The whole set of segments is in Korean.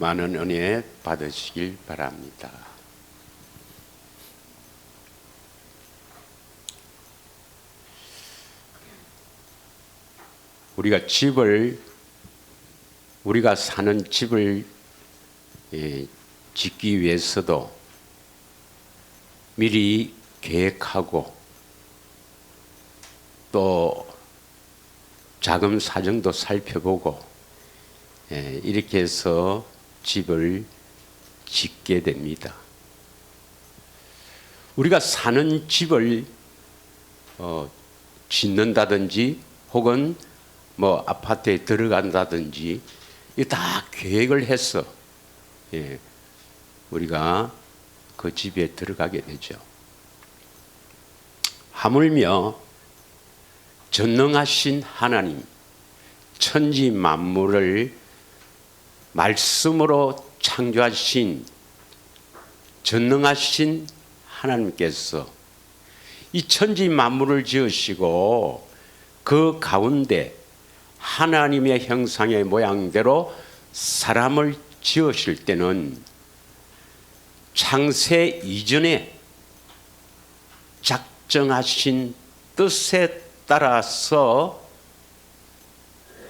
많은 은혜 받으시길 바랍니다. 우리가 사는 집을 짓기 위해서도 미리 계획하고 또 자금 사정도 살펴보고 이렇게 해서 집을 짓게 됩니다. 우리가 사는 집을 짓는다든지 혹은 뭐 아파트에 들어간다든지 이 다 계획을 해서 우리가 그 집에 들어가게 되죠. 하물며 전능하신 하나님, 천지 만물을 말씀으로 창조하신 전능하신 하나님께서 이 천지 만물을 지으시고 그 가운데 하나님의 형상의 모양대로 사람을 지으실 때는 창세 이전에 작정하신 뜻에 따라서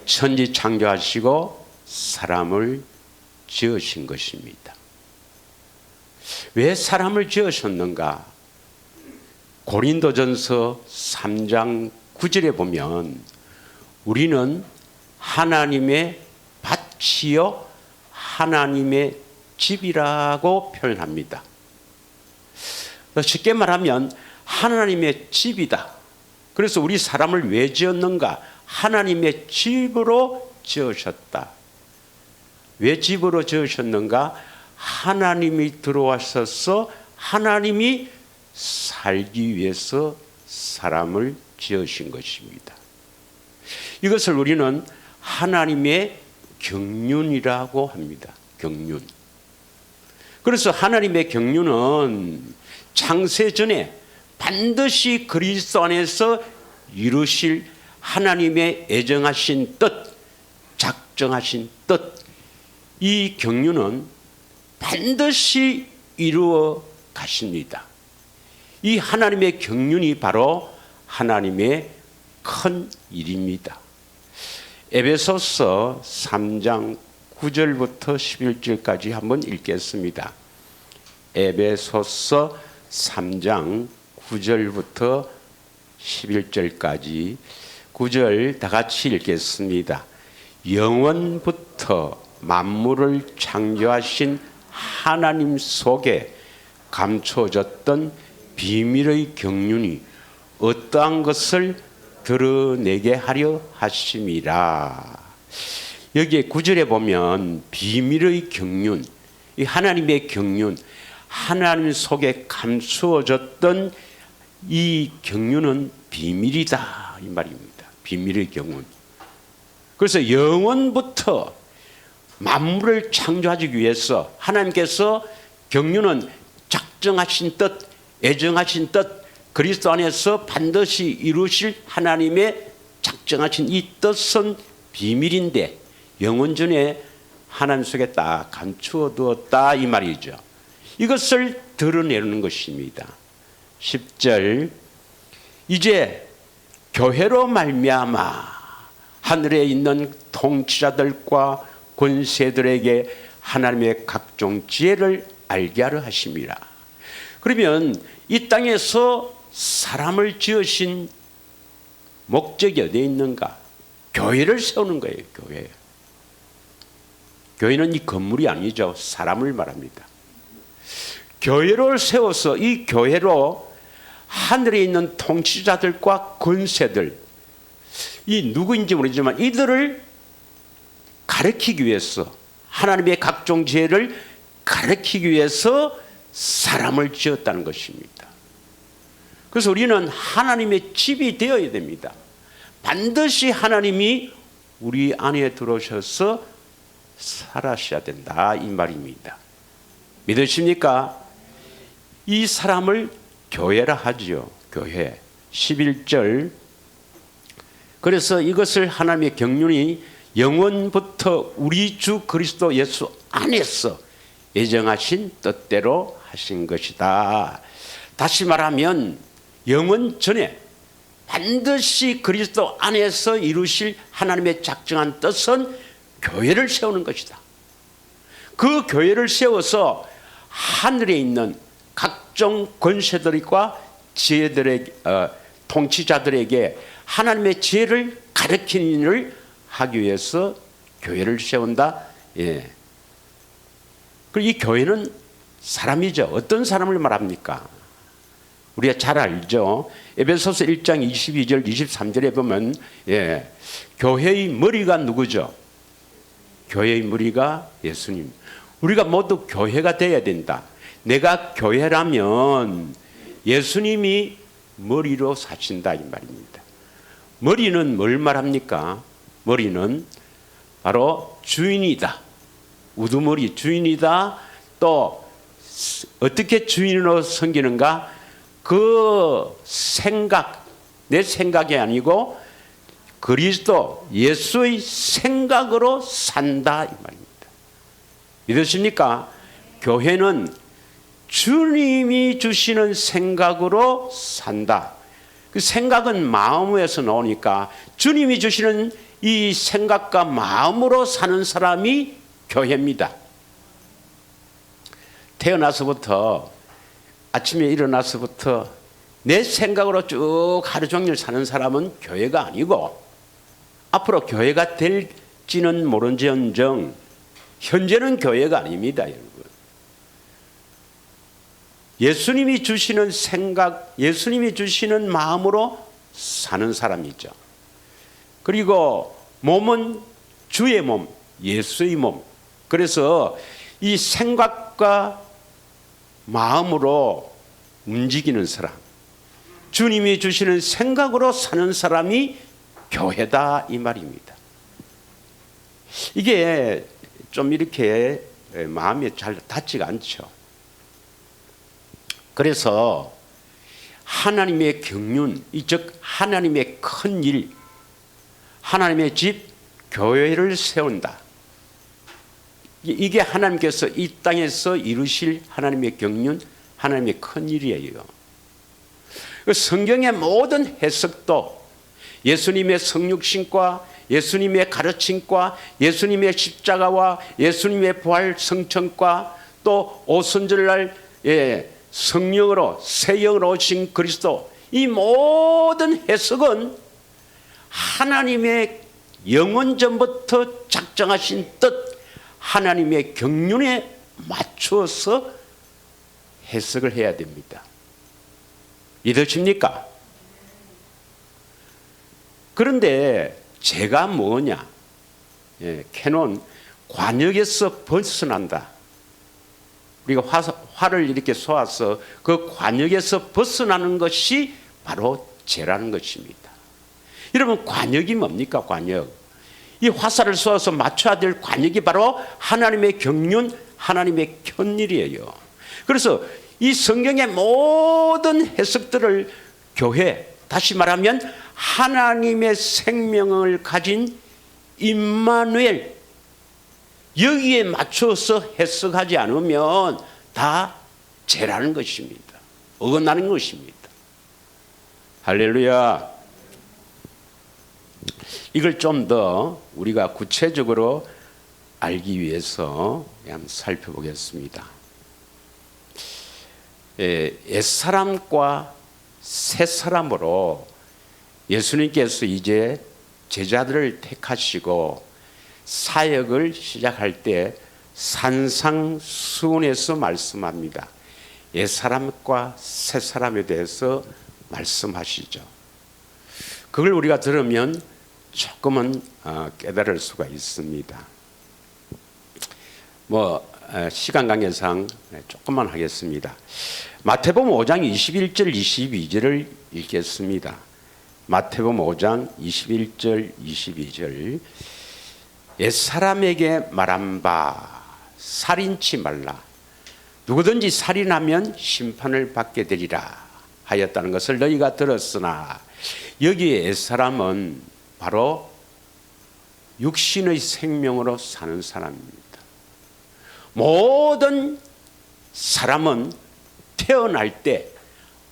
천지 창조하시고 사람을 지으신 것입니다. 왜 사람을 지으셨는가? 고린도전서 3장 9절에 보면 우리는 하나님의 밭이요 하나님의 집이라고 표현합니다. 쉽게 말하면 하나님의 집이다. 그래서 우리 사람을 왜 지었는가? 하나님의 집으로 지으셨다. 왜 집으로 지으셨는가? 하나님이 들어와셔서 하나님이 살기 위해서 사람을 지으신 것입니다. 이것을 우리는 하나님의 경륜이라고 합니다. 경륜. 그래서 하나님의 경륜은 창세 전에 반드시 그리스도 안에서 이루실 하나님의 애정하신 뜻, 작정하신 뜻, 이 경륜은 반드시 이루어 가십니다. 이 하나님의 경륜이 바로 하나님의 큰 일입니다. 에베소서 3장 9절부터 11절까지 한번 읽겠습니다. 에베소서 3장 9절부터 11절까지 9절 다 같이 읽겠습니다. 영원부터 만물을 창조하신 하나님 속에 감춰졌던 비밀의 경륜이 어떠한 것을 드러내게 하려 하심이라. 여기에 9절에 보면 비밀의 경륜, 이 하나님의 경륜, 하나님 속에 감추어졌던 이 경륜은 비밀이다 이 말입니다. 비밀의 경륜. 그래서 영원부터 만물을 창조하기 위해서 하나님께서 경륜은 작정하신 뜻, 애정하신 뜻, 그리스도 안에서 반드시 이루실 하나님의 작정하신 이 뜻은 비밀인데 영원전에 하나님 속에 딱 감추어 두었다 이 말이죠. 이것을 드러내는 것입니다. 10절 이제 교회로 말미암아 하늘에 있는 통치자들과 권세들에게 하나님의 각종 지혜를 알게 하려 하심이라. 그러면 이 땅에서 사람을 지으신 목적이 어디에 있는가? 교회를 세우는 거예요. 교회. 교회는 이 건물이 아니죠. 사람을 말합니다. 교회를 세워서 이 교회로 하늘에 있는 통치자들과 권세들, 이 누구인지 모르지만 이들을 가르치기 위해서 하나님의 각종 지혜를 가르치기 위해서 사람을 지었다는 것입니다. 그래서 우리는 하나님의 집이 되어야 됩니다. 반드시 하나님이 우리 안에 들어오셔서 살아셔야 된다 이 말입니다. 믿으십니까? 이 사람을 교회라 하지요. 교회. 11절 그래서 이것을 하나님의 경륜이 영원부터 우리 주 그리스도 예수 안에서 예정하신 뜻대로 하신 것이다. 다시 말하면 영원 전에 반드시 그리스도 안에서 이루실 하나님의 작정한 뜻은 교회를 세우는 것이다. 그 교회를 세워서 하늘에 있는 각종 권세들과 지혜들에게, 통치자들에게 하나님의 지혜를 가르치는 일을 하기 위해서 교회를 세운다. 예. 그리고 이 교회는 사람이죠. 어떤 사람을 말합니까? 우리가 잘 알죠. 에베소서 1장 22절 23절에 보면 교회의 머리가 누구죠? 교회의 머리가 예수님. 우리가 모두 교회가 돼야 된다. 내가 교회라면 예수님이 머리로 사신다 이 말입니다. 머리는 뭘 말합니까? 머리는 바로 주인이다. 우두머리 주인이다. 또 어떻게 주인으로 섬기는가? 그 생각, 내 생각이 아니고 그리스도 예수의 생각으로 산다 이 말입니다. 믿으십니까? 교회는 주님이 주시는 생각으로 산다. 그 생각은 마음에서 나오니까 주님이 주시는 이 생각과 마음으로 사는 사람이 교회입니다. 태어나서부터 아침에 일어나서부터 내 생각으로 쭉 하루 종일 사는 사람은 교회가 아니고 앞으로 교회가 될지는 모른지언정 현재는 교회가 아닙니다, 여러분. 예수님이 주시는 생각, 예수님이 주시는 마음으로 사는 사람이죠. 그리고 몸은 주의 몸, 예수의 몸. 그래서 이 생각과 마음으로 움직이는 사람, 주님이 주시는 생각으로 사는 사람이 교회다 이 말입니다. 이게 좀 이렇게 마음에 잘 닿지가 않죠. 그래서 하나님의 경륜, 즉 하나님의 큰 일, 하나님의 집, 교회를 세운다. 이게 하나님께서 이 땅에서 이루실 하나님의 경륜, 하나님의 큰 일이에요. 성경의 모든 해석도 예수님의 성육신과 예수님의 가르침과 예수님의 십자가와 예수님의 부활 성천과 또 오순절날 성령으로 새 영으로 오신 그리스도, 이 모든 해석은 하나님의 영원전부터 작정하신 뜻, 하나님의 경륜에 맞추어서 해석을 해야 됩니다. 믿으십니까? 그런데 제가 뭐냐? 캐논 관역에서 벗어난다. 우리가 화를 이렇게 쏘아서 그 관역에서 벗어나는 것이 바로 죄라는 것입니다. 여러분, 관역이 뭡니까? 관역. 이 화살을 쏘아서 맞춰야 될 관역이 바로 하나님의 경륜, 하나님의 편일이에요. 그래서 이 성경의 모든 해석들을 교회, 다시 말하면 하나님의 생명을 가진 임마누엘, 여기에 맞춰서 해석하지 않으면 다 죄라는 것입니다. 어긋나는 것입니다. 할렐루야. 이걸 좀 더 우리가 구체적으로 알기 위해서 한번 살펴보겠습니다. 옛사람과 새사람으로 예수님께서 이제 제자들을 택하시고 사역을 시작할 때 산상수훈에서 말씀합니다. 옛사람과 새사람에 대해서 말씀하시죠. 그걸 우리가 들으면 조금은 깨달을 수가 있습니다. 시간 관계상 조금만 하겠습니다. 마태복음 5장 21절 22절을 읽겠습니다. 마태복음 5장 21절 22절. 옛사람에게 말한 바 살인치 말라. 누구든지 살인하면 심판을 받게 되리라 하였다는 것을 너희가 들었으나, 여기에 옛사람은 바로 육신의 생명으로 사는 사람입니다. 모든 사람은 태어날 때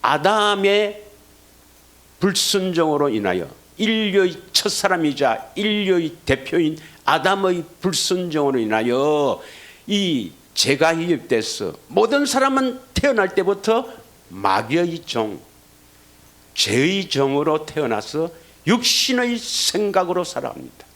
아담의 불순종으로 인하여 인류의 첫사람이자 인류의 대표인 아담의 불순종으로 인하여 이 죄가 유입돼서 모든 사람은 태어날 때부터 마귀의 종, 죄의 종으로 태어나서 육신의 생각으로 살아갑니다.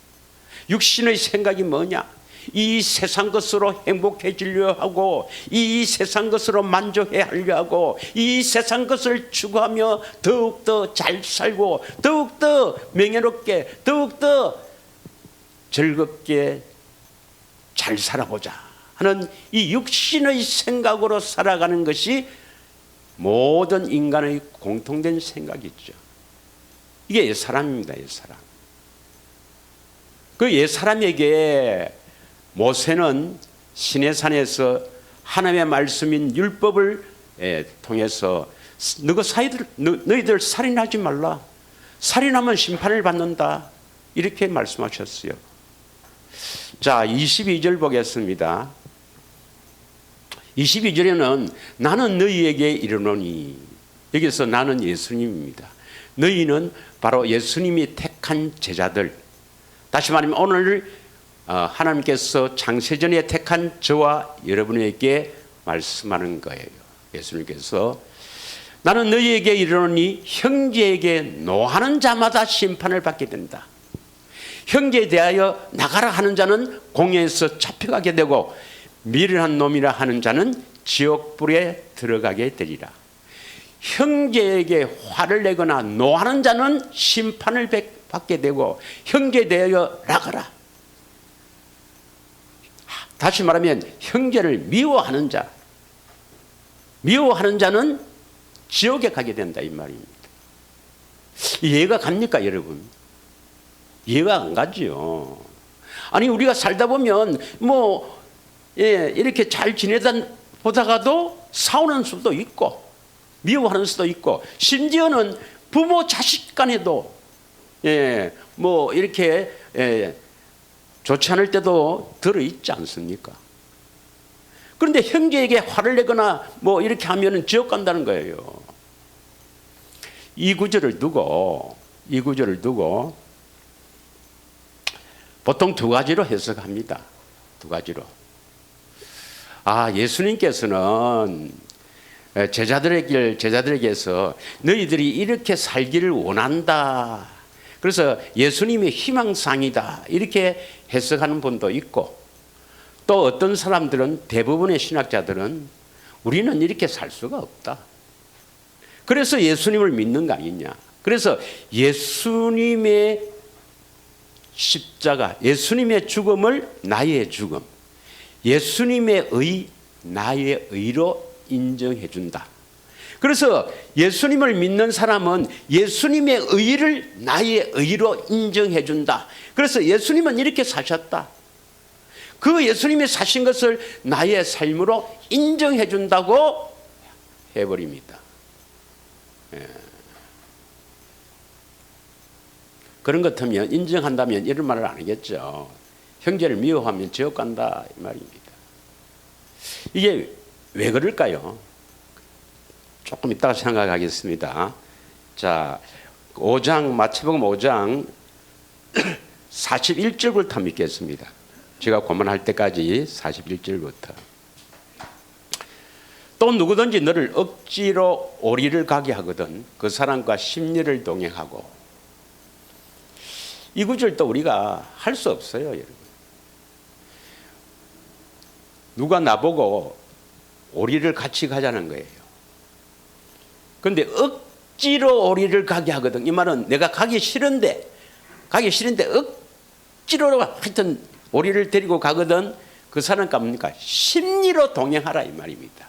육신의 생각이 뭐냐? 이 세상 것으로 행복해지려 하고, 이 세상 것으로 만족해하려 하고, 이 세상 것을 추구하며 더욱더 잘 살고, 더욱더 명예롭게, 더욱더 즐겁게 잘 살아보자 하는 이 육신의 생각으로 살아가는 것이 모든 인간의 공통된 생각이죠. 이게 옛사람입니다. 옛사람. 그 옛사람에게 모세는 시내산에서 하나님의 말씀인 율법을 통해서 너희들 살인하지 말라. 살인하면 심판을 받는다. 이렇게 말씀하셨어요. 자, 22절 보겠습니다. 22절에는 나는 너희에게 이르노니, 여기서 나는 예수님입니다. 너희는 바로 예수님이 택한 제자들. 다시 말하면 오늘 하나님께서 창세전에 택한 저와 여러분에게 말씀하는 거예요. 예수님께서 나는 너희에게 이르노니 형제에게 노하는 자마다 심판을 받게 된다. 형제에 대하여 나가라 하는 자는 공회에서 잡혀가게 되고 미련한 놈이라 하는 자는 지옥불에 들어가게 되리라. 형제에게 화를 내거나 노하는 자는 심판을 받게 되고 형제에 대하여 나가라. 다시 말하면 형제를 미워하는 자는 지옥에 가게 된다 이 말입니다. 이해가 갑니까 여러분? 이해가 안 가지요. 아니 우리가 살다 보면 이렇게 잘 지내다 보다가도 싸우는 수도 있고 미워하는 수도 있고 심지어는 부모 자식 간에도 이렇게 좋지 않을 때도 들어있지 않습니까? 그런데 형제에게 화를 내거나 이렇게 하면 지옥 간다는 거예요. 이 구절을 두고 보통 두 가지로 해석합니다. 두 가지로. 예수님께서는 제자들에게서 너희들이 이렇게 살기를 원한다. 그래서 예수님이 희망상이다. 이렇게 해석하는 분도 있고 또 어떤 사람들은 대부분의 신학자들은 우리는 이렇게 살 수가 없다. 그래서 예수님을 믿는 거 아니냐. 그래서 예수님의 십자가, 예수님의 죽음을 나의 죽음, 예수님의 의, 나의 의로 인정해 준다. 그래서 예수님을 믿는 사람은 예수님의 의를 나의 의로 인정해 준다. 그래서 예수님은 이렇게 사셨다. 그 예수님이 사신 것을 나의 삶으로 인정해 준다고 해버립니다. 그런 것 같으면 인정한다면 이런 말을 안 하겠죠. 형제를 미워하면 지옥 간다 이 말입니다. 이게 왜 그럴까요? 조금 이따가 생각하겠습니다. 자, 5장 마태복음 5장 41절부터 믿겠습니다. 제가 고만할 때까지 41절부터. 또 누구든지 너를 억지로 오리를 가게 하거든 그 사람과 심리를 동행하고. 이 구절도 우리가 할 수 없어요, 여러분. 누가 나보고 오리를 같이 가자는 거예요. 그런데 억지로 오리를 가게 하거든. 이 말은 내가 가기 싫은데 억지로 하여튼 오리를 데리고 가거든 그 사람과 뭡니까? 심리로 동행하라 이 말입니다.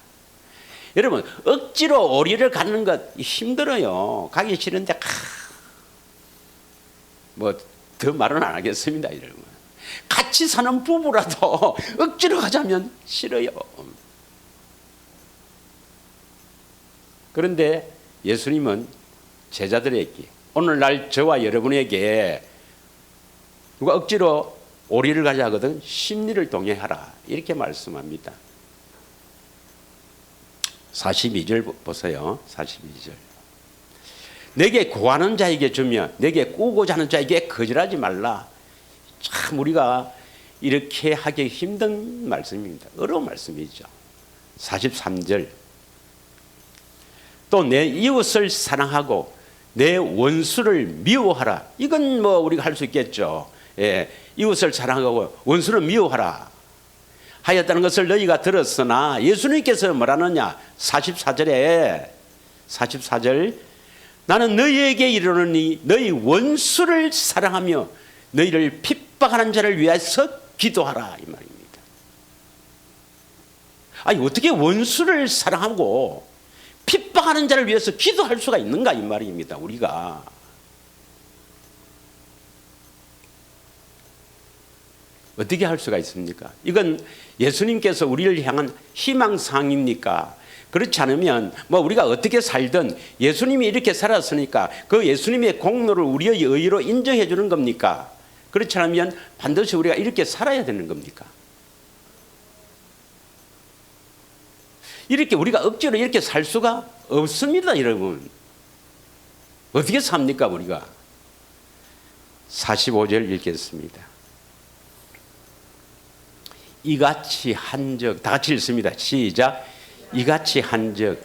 여러분 억지로 오리를 가는 것 힘들어요. 가기 싫은데 더 말은 안 하겠습니다. 여러분. 같이 사는 부부라도 억지로 가자면 싫어요. 그런데 예수님은 제자들에게 오늘날 저와 여러분에게 누가 억지로 오리를 가자 하거든 심리를 동의하라 이렇게 말씀합니다. 42절 보세요. 42절. 내게 구하는 자에게 주며 내게 꾸고자 하는 자에게 거절하지 말라. 참 우리가 이렇게 하기 힘든 말씀입니다. 어려운 말씀이죠. 43절. 또 내 이웃을 사랑하고 내 원수를 미워하라. 이건 뭐 우리가 할 수 있겠죠. 예, 이웃을 사랑하고 원수를 미워하라 하였다는 것을 너희가 들었으나 예수님께서 뭐라느냐. 44절에 44절. 나는 너희에게 이르노니 너희 원수를 사랑하며 너희를 핍박하는 자를 위해서 기도하라 이 말입니다. 아니 어떻게 원수를 사랑하고 핍박하는 자를 위해서 기도할 수가 있는가 이 말입니다. 우리가 어떻게 할 수가 있습니까? 이건 예수님께서 우리를 향한 희망사항입니까? 그렇지 않으면 뭐 우리가 어떻게 살든 예수님이 이렇게 살았으니까 그 예수님의 공로를 우리의 의로 인정해 주는 겁니까? 그렇지 않으면 반드시 우리가 이렇게 살아야 되는 겁니까? 이렇게 우리가 억지로 이렇게 살 수가 없습니다, 여러분. 어떻게 삽니까, 우리가? 45절 읽겠습니다. 이같이 한적, 다 같이 읽습니다. 시작. 이같이 한적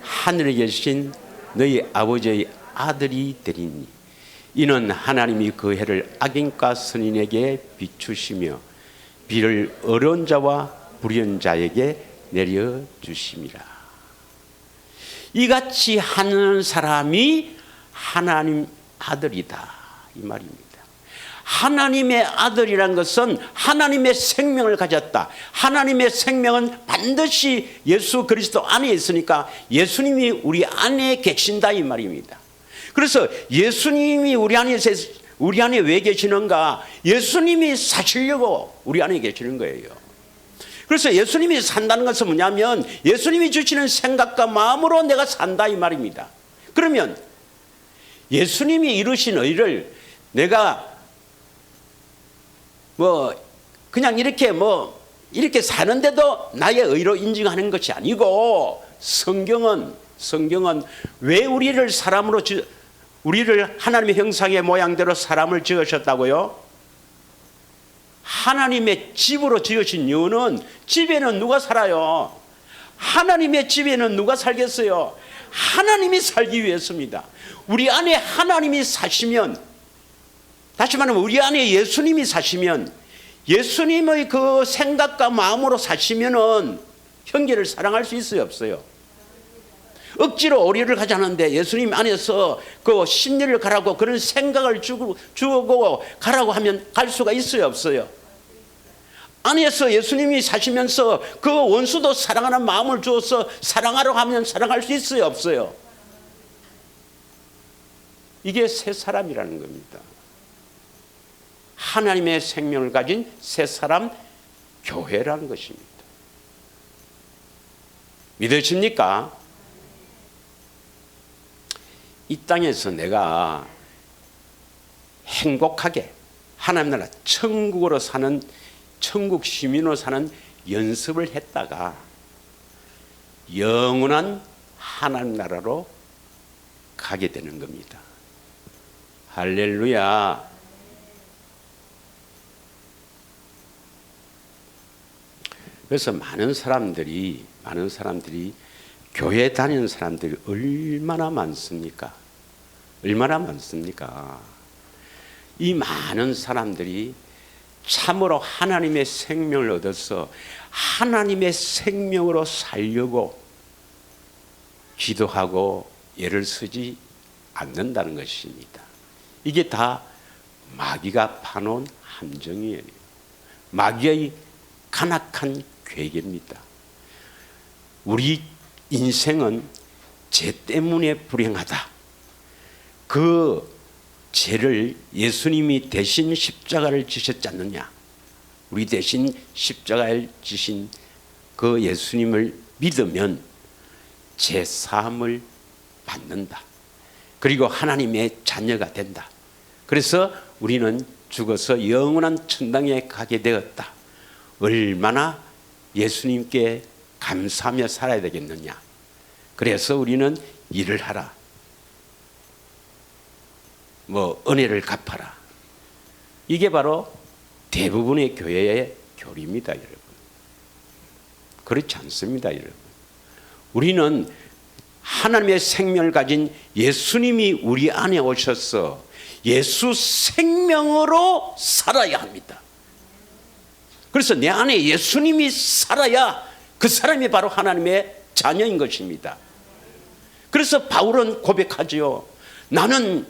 하늘에 계신 너희 아버지의 아들이 되리니 이는 하나님이 그 해를 악인과 선인에게 비추시며 비를 어려운 자와 불의한 자에게 내려주심이라. 이같이 하는 사람이 하나님 아들이다 이 말입니다. 하나님의 아들이란 것은 하나님의 생명을 가졌다. 하나님의 생명은 반드시 예수 그리스도 안에 있으니까 예수님이 우리 안에 계신다 이 말입니다. 그래서 예수님이 우리 안에 왜 계시는가? 예수님이 사시려고 우리 안에 계시는 거예요. 그래서 예수님이 산다는 것은 뭐냐면 예수님이 주시는 생각과 마음으로 내가 산다 이 말입니다. 그러면 예수님이 이루신 의를 내가 그냥 이렇게 사는데도 나의 의로 인정하는 것이 아니고 성경은 왜 우리를 하나님의 형상의 모양대로 사람을 지으셨다고요? 하나님의 집으로 지으신 이유는 집에는 누가 살아요? 하나님의 집에는 누가 살겠어요? 하나님이 살기 위해서입니다. 우리 안에 하나님이 사시면, 다시 말하면 우리 안에 예수님이 사시면, 예수님의 그 생각과 마음으로 사시면은 형제를 사랑할 수 있어요, 없어요? 억지로 오리를 가자는데 예수님 안에서 그 심리를 가라고 그런 생각을 주고 가라고 하면 갈 수가 있어요, 없어요? 안에서 예수님이 사시면서 그 원수도 사랑하는 마음을 주어서 사랑하라고 하면 사랑할 수 있어요, 없어요? 이게 새 사람이라는 겁니다. 하나님의 생명을 가진 새 사람 교회라는 것입니다. 믿으십니까? 이 땅에서 내가 행복하게 하나님 나라 천국으로 사는, 천국 시민으로 사는 연습을 했다가 영원한 하나님 나라로 가게 되는 겁니다. 할렐루야. 그래서 많은 사람들이 교회 다니는 사람들이 얼마나 많습니까? 얼마나 많습니까? 이 많은 사람들이 참으로 하나님의 생명을 얻어서 하나님의 생명으로 살려고 기도하고 애를 쓰지 않는다는 것입니다. 이게 다 마귀가 파놓은 함정이에요. 마귀의 간악한 괴계입니다. 우리 인생은 죄 때문에 불행하다. 그 죄를 예수님이 대신 십자가를 지셨지 않느냐. 우리 대신 십자가를 지신 그 예수님을 믿으면 죄 사함을 받는다. 그리고 하나님의 자녀가 된다. 그래서 우리는 죽어서 영원한 천당에 가게 되었다. 얼마나 예수님께 감사하며 살아야 되겠느냐. 그래서 우리는 일을 하라. 은혜를 갚아라. 이게 바로 대부분의 교회의 교리입니다, 여러분. 그렇지 않습니다, 여러분. 우리는 하나님의 생명을 가진 예수님이 우리 안에 오셔서 예수 생명으로 살아야 합니다. 그래서 내 안에 예수님이 살아야 그 사람이 바로 하나님의 자녀인 것입니다. 그래서 바울은 고백하지요. 나는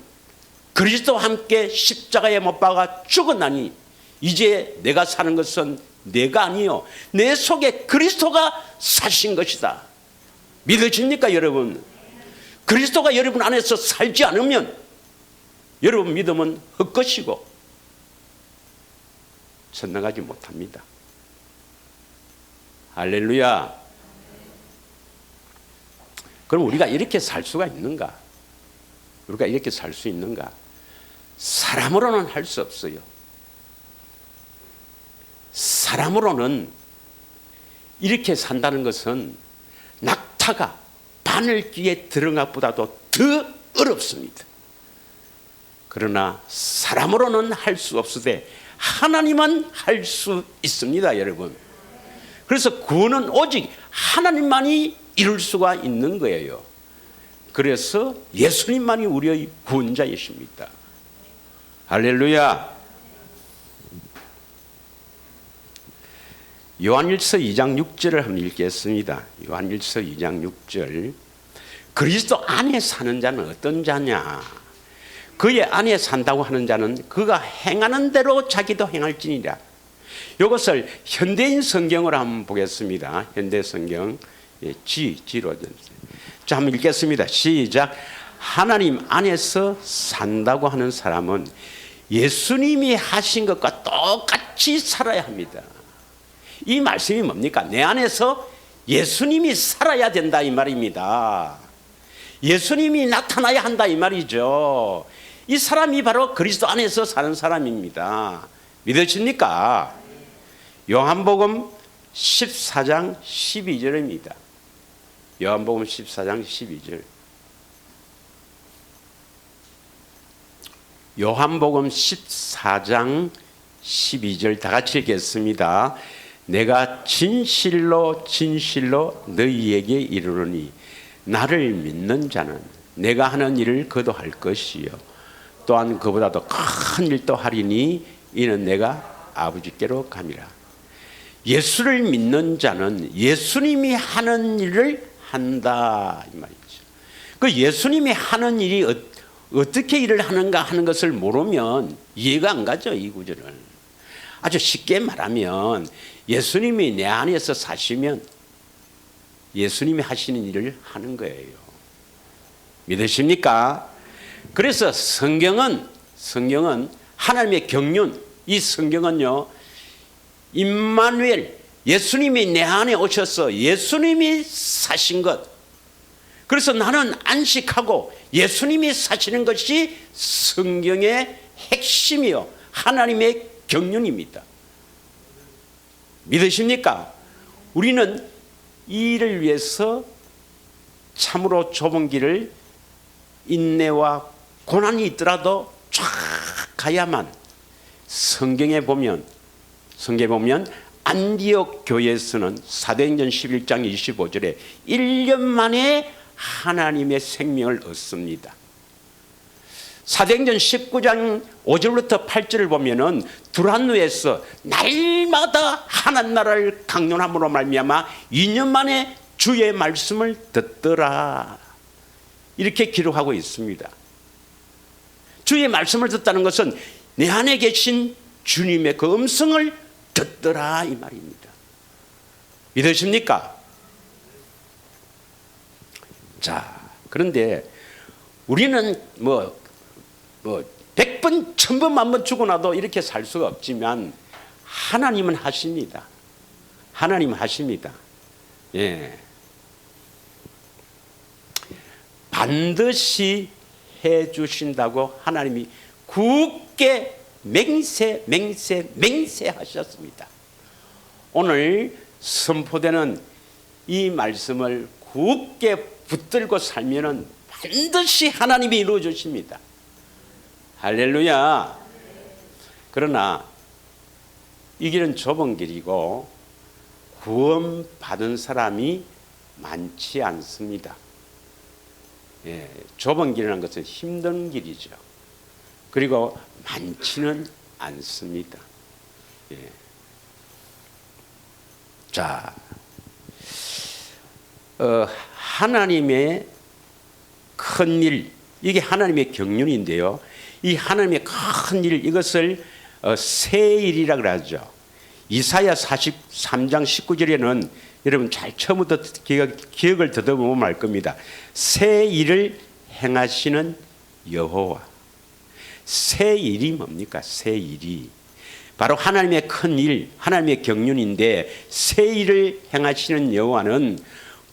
그리스도와 함께 십자가에 못 박아 죽었나니 이제 내가 사는 것은 내가 아니요 내 속에 그리스도가 사신 것이다. 믿으십니까, 여러분? 그리스도가 여러분 안에서 살지 않으면 여러분 믿음은 헛것이고 천당 가지 못합니다. 할렐루야. 그럼 우리가 이렇게 살 수가 있는가? 우리가 이렇게 살 수 있는가? 사람으로는 할 수 없어요. 사람으로는 이렇게 산다는 것은 낙타가 바늘귀에 들어간 것보다도 더 어렵습니다. 그러나 사람으로는 할 수 없으되 하나님은 할 수 있습니다, 여러분. 그래서 구원은 오직 하나님만이 이룰 수가 있는 거예요. 그래서 예수님만이 우리의 구원자이십니다. 할렐루야. 요한일서 2장 6절을 한번 읽겠습니다. 요한일서 2장 6절. 그리스도 안에 사는 자는 어떤 자냐? 그의 안에 산다고 하는 자는 그가 행하는 대로 자기도 행할지니라. 이것을 현대인 성경으로 한번 보겠습니다. 현대 성경 G로. 자, 한번 읽겠습니다. 시작. 하나님 안에서 산다고 하는 사람은 예수님이 하신 것과 똑같이 살아야 합니다. 이 말씀이 뭡니까? 내 안에서 예수님이 살아야 된다 이 말입니다. 예수님이 나타나야 한다 이 말이죠. 이 사람이 바로 그리스도 안에서 사는 사람입니다. 믿으십니까? 요한복음 14장 12절입니다. 요한복음 14장 12절. 요한복음 14장 12절 다 같이 읽겠습니다. 내가 진실로 진실로 너희에게 이르노니 나를 믿는 자는 내가 하는 일을 그도 할 것이요 또한 그보다도 큰 일도 하리니 이는 내가 아버지께로 감이라. 예수를 믿는 자는 예수님이 하는 일을 한다 이 말이죠. 그 예수님이 하는 일이 어떻게 일을 하는가 하는 것을 모르면 이해가 안 가죠. 이 구절을 아주 쉽게 말하면 예수님이 내 안에서 사시면 예수님이 하시는 일을 하는 거예요. 믿으십니까? 그래서 성경은 하나님의 경륜, 이 성경은요 임마누엘 예수님이 내 안에 오셔서 예수님이 사신 것, 그래서 나는 안식하고 예수님이 사시는 것이 성경의 핵심이요 하나님의 경륜입니다. 믿으십니까? 우리는 이 일을 위해서 참으로 좁은 길을 인내와 고난이 있더라도 쫙 가야만 성경에 보면 안디옥 교회에서는 사도행전 11장 25절에 1년 만에 하나님의 생명을 얻습니다. 사도행전 19장 5절부터 8절을 보면은 두란노에서 날마다 하나님 나라를 강론함으로 말미암아 2년 만에 주의 말씀을 듣더라 이렇게 기록하고 있습니다. 주의 말씀을 듣다는 것은 내 안에 계신 주님의 그 음성을 듣더라 이 말입니다. 믿으십니까? 자, 그런데 우리는 100번, 1000번, 만번 죽고 나도 이렇게 살 수가 없지만 하나님은 하십니다. 하나님은 하십니다. 예. 반드시 해 주신다고 하나님이 굳게 맹세하셨습니다. 오늘 선포되는 이 말씀을 굳게 붙들고 살면은 반드시 하나님이 이루어 주십니다. 할렐루야. 그러나 이 길은 좁은 길이고 구원받은 사람이 많지 않습니다. 예, 좁은 길이라는 것은 힘든 길이죠. 그리고 많지는 않습니다. 예. 자, 하나님의 큰 일, 이게 하나님의 경륜인데요. 이 하나님의 큰 일, 이것을 새 일이라 그러죠. 이사야 43장 19절에는 여러분 잘 처음부터 기억을 더듬으면 알 겁니다. 새 일을 행하시는 여호와. 새 일이 뭡니까? 새 일이 바로 하나님의 큰 일, 하나님의 경륜인데, 새 일을 행하시는 여호와는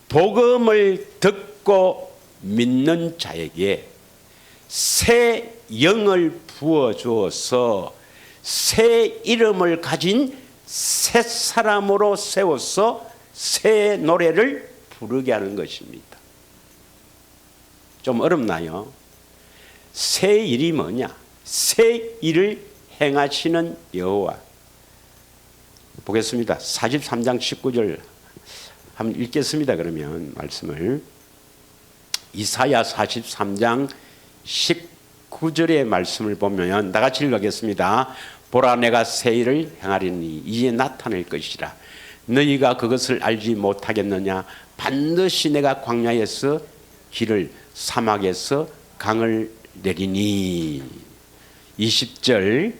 복음을 듣고 믿는 자에게 새 영을 부어 주어서 새 이름을 가진 새 사람으로 세워서 새 노래를 부르게 하는 것입니다. 좀 어렵나요? 새 일이 뭐냐? 새 일을 행하시는 여호와. 보겠습니다. 43장 19절 한번 읽겠습니다. 그러면 말씀을 이사야 43장 19절의 말씀을 보면 나같이 읽겠습니다. 보라, 내가 새 일을 행하리니 이제 나타낼 것이라. 너희가 그것을 알지 못하겠느냐? 반드시 내가 광야에서 길을, 사막에서 강을 내리니. 20절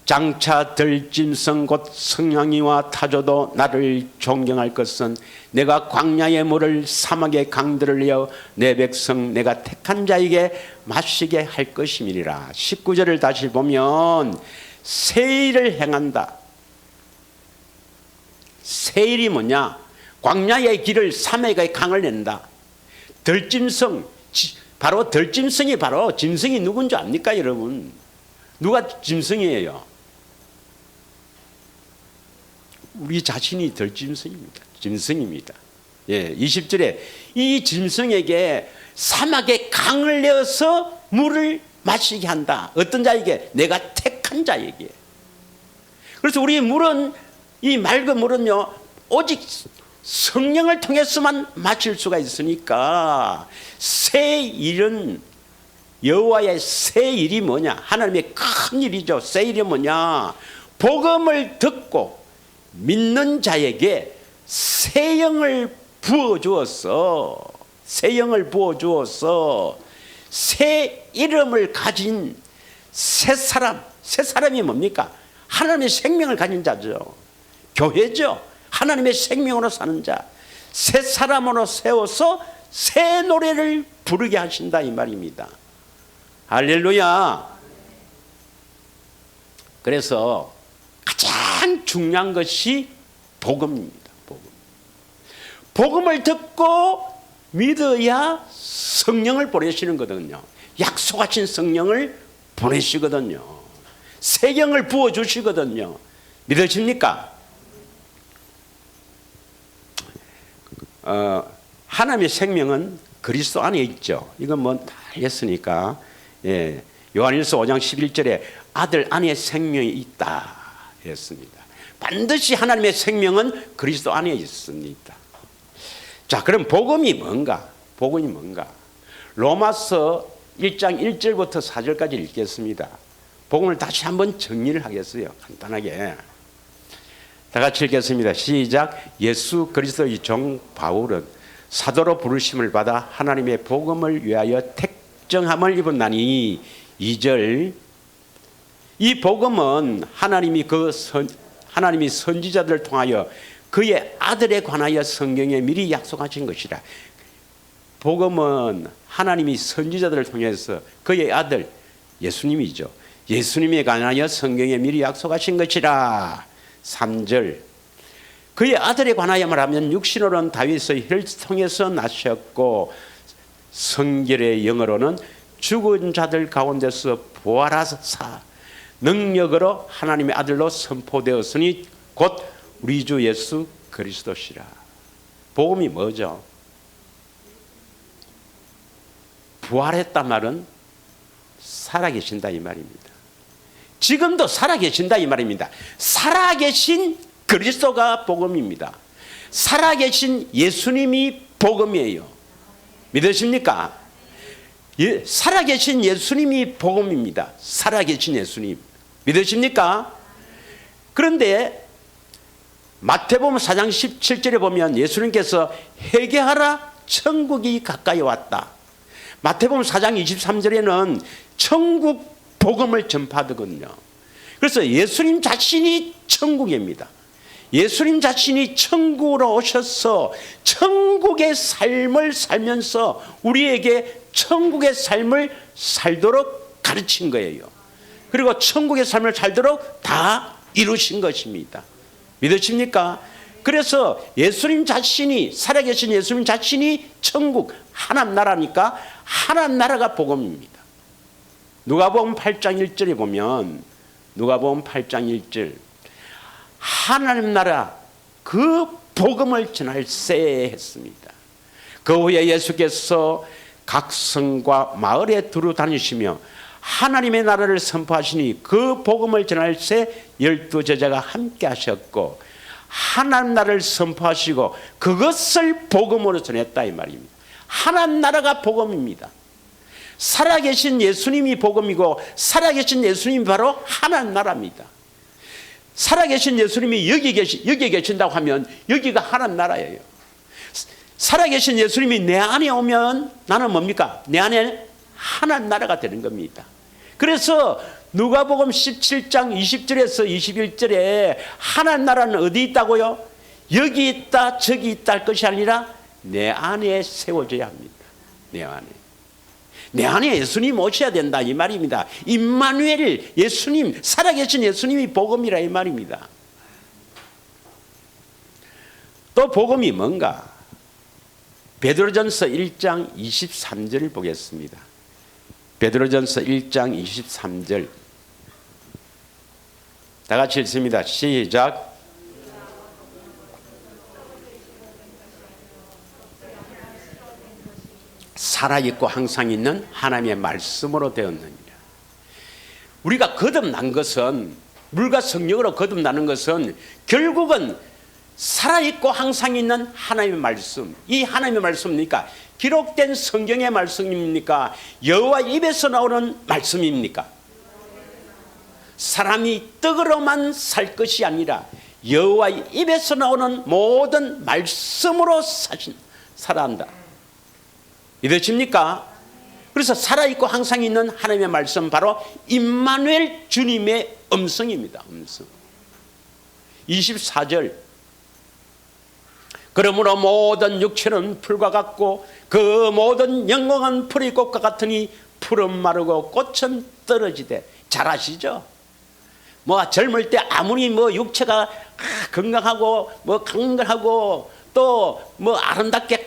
장차 들짐승 곧 성냥이와 타조도 나를 존경할 것은 내가 광야의 물을 사막의 강들을 내어 내 백성 내가 택한 자에게 마시게 할 것임이니라. 19절을 다시 보면 새 일을 행한다. 새 일이 뭐냐? 광야의 길을, 사막의 강을 낸다. 들짐승, 바로 들짐승이 바로 짐승이 누군지 압니까 여러분? 누가 짐승이에요? 우리 자신이 들짐승입니다. 짐승입니다. 예, 20절에 이 짐승에게 사막에 강을 내어서 물을 마시게 한다. 어떤 자에게? 내가 택한 자에게. 그래서 우리 물은, 이 맑은 물은요, 오직 성령을 통해서만 마실 수가 있으니까 새 일은, 여호와의 새 일이 뭐냐? 하나님의 큰 일이죠. 새 일이 뭐냐? 복음을 듣고 믿는 자에게 새 영을 부어주어서, 새 영을 부어주어서 새 이름을 가진 새 사람. 새 사람이 뭡니까? 하나님의 생명을 가진 자죠. 교회죠. 하나님의 생명으로 사는 자. 새 사람으로 세워서 새 노래를 부르게 하신다 이 말입니다. 할렐루야. 그래서 가장 중요한 것이 복음입니다. 복음을 듣고 믿어야 성령을 보내시는 거거든요. 약속하신 성령을 보내시거든요. 새 영을 부어주시거든요. 믿으십니까? 하나님의 생명은 그리스도 안에 있죠. 이건 뭐 다 했으니까. 예, 요한일서 5장 11절에 아들 안에 생명이 있다 했습니다. 반드시 하나님의 생명은 그리스도 안에 있습니다. 자, 그럼 복음이 뭔가? 복음이 뭔가? 로마서 1장 1절부터 4절까지 읽겠습니다. 복음을 다시 한번 정리를 하겠어요. 간단하게. 다 같이 읽겠습니다. 시작. 예수 그리스도의 종 바울은 사도로 부르심을 받아 하나님의 복음을 위하여 택정함을 입었나니. 2절. 이 복음은 하나님이 선지자들을 통하여 그의 아들에 관하여 성경에 미리 약속하신 것이라. 복음은 하나님이 선지자들을 통해서 그의 아들 예수님이죠. 예수님에 관하여 성경에 미리 약속하신 것이라. 3절. 그의 아들에 관하여 말하면 육신으로는 다윗의 혈을 통해서 나셨고 성결의 영으로는 죽은 자들 가운데서 부활하사 능력으로 하나님의 아들로 선포되었으니 곧 우리 주 예수 그리스도시라. 복음이 뭐죠? 부활했단 말은 살아계신다 이 말입니다. 지금도 살아계신다 이 말입니다. 살아계신 그리스도가 복음입니다. 살아계신 예수님이 복음이에요. 믿으십니까? 살아계신 예수님이 복음입니다. 살아계신 예수님. 믿으십니까? 그런데 마태복음 4장 17절에 보면 예수님께서 회개하라 천국이 가까이 왔다. 마태복음 4장 23절에는 천국 복음을 전파하거든요. 그래서 예수님 자신이 천국입니다. 예수님 자신이 천국으로 오셔서 천국의 삶을 살면서 우리에게 천국의 삶을 살도록 가르친 거예요. 그리고 천국의 삶을 살도록 다 이루신 것입니다. 믿으십니까? 그래서 예수님 자신이, 살아계신 예수님 자신이 천국 하나님 나라니까 하나님 나라가 복음입니다. 누가복음 8장 1절에 보면, 누가복음 8장 1절, 하나님 나라 그 복음을 전할세 했습니다. 그 후에 예수께서 각 성과 마을에 두루 다니시며 하나님의 나라를 선포하시니 그 복음을 전할세 12 제자가 함께 하셨고, 하나님 나라를 선포하시고 그것을 복음으로 전했다 이 말입니다. 하나님 나라가 복음입니다. 살아계신 예수님이 복음이고 살아계신 예수님이 바로 하나님 나라입니다. 살아계신 예수님이 여기 계신다고 하면 여기가 하나님 나라예요. 살아계신 예수님이 내 안에 오면 나는 뭡니까? 내 안에 하나님 나라가 되는 겁니다. 그래서 누가복음 17장 20절에서 21절에 하나님 나라는 어디 있다고요? 여기 있다 저기 있다 할 것이 아니라 내 안에 세워져야 합니다. 내 안에 예수님 오셔야 된다 이 말입니다. 임마누엘 예수님, 살아계신 예수님이 복음이라 이 말입니다. 또 복음이 뭔가? 베드로전서 1장 23절을 보겠습니다. 베드로전서 1장 23절 다 같이 읽습니다. 시작. 살아있고 항상 있는 하나님의 말씀으로 되었느니라. 우리가 거듭난 것은, 물과 성령으로 거듭나는 것은 결국은 살아있고 항상 있는 하나님의 말씀. 이 하나님의 말씀입니까? 기록된 성경의 말씀입니까? 여호와 입에서 나오는 말씀입니까? 사람이 떡으로만 살 것이 아니라 여호와 입에서 나오는 모든 말씀으로 살아야 한다. 믿으십니까? 그래서 살아있고 항상 있는 하나님의 말씀, 바로 임마누엘 주님의 음성입니다. 음성. 24절. 그러므로 모든 육체는 풀과 같고 그 모든 영광은 풀의 꽃과 같으니 풀은 마르고 꽃은 떨어지되. 잘 아시죠? 젊을 때 아무리 육체가 건강하고 강건하고 또 아름답게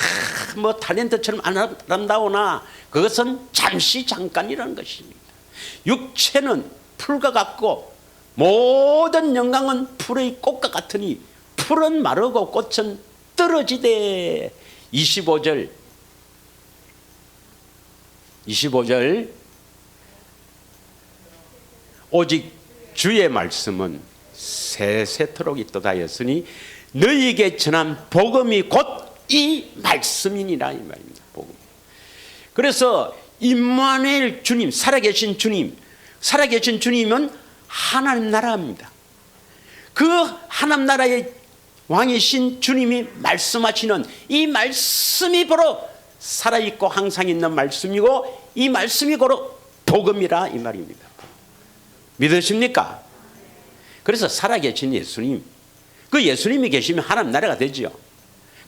탤런트처럼 아름다우나 그것은 잠시 잠깐이라는 것입니다. 육체는 풀과 같고 모든 영광은 풀의 꽃과 같으니 풀은 마르고 꽃은 떨어지되. 25절 오직 주의 말씀은 세세토록 있도다 했으니 너희에게 전한 복음이 곧 이 말씀이니라 이 말입니다. 복음. 그래서 임마누엘 주님, 살아계신 주님은 하나님 나라입니다. 그 하나님 나라의 왕이신 주님이 말씀하시는 이 말씀이 바로 살아있고 항상 있는 말씀이고 이 말씀이 바로 복음이라 이 말입니다. 믿으십니까? 그래서 살아계신 예수님, 그 예수님이 계시면 하나님 나라가 되지요.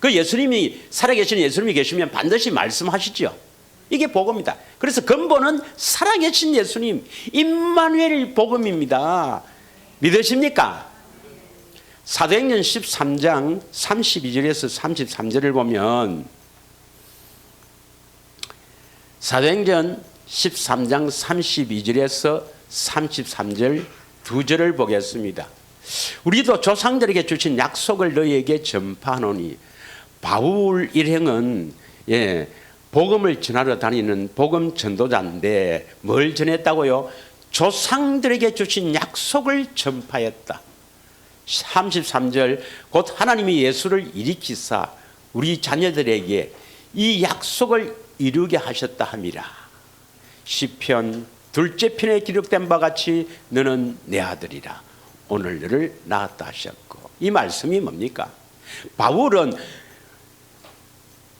그 예수님이, 살아계신 예수님이 계시면 반드시 말씀하시죠. 이게 복음이다. 그래서 근본은 살아계신 예수님, 임마누엘 복음입니다. 믿으십니까? 사도행전 13장 32절에서 33절을 보면, 사도행전 13장 32절에서 33절 2절을 보겠습니다. 우리도 조상들에게 주신 약속을 너희에게 전파하노니. 바울 일행은 복음을 전하러 다니는 복음 전도자인데 뭘 전했다고요? 조상들에게 주신 약속을 전파했다. 33절 곧 하나님이 예수를 일으키사 우리 자녀들에게 이 약속을 이루게 하셨다 함이라. 시편 2째 편에 기록된 바 같이 너는 내 아들이라 오늘 너를 낳았다 하셨고. 이 말씀이 뭡니까? 바울은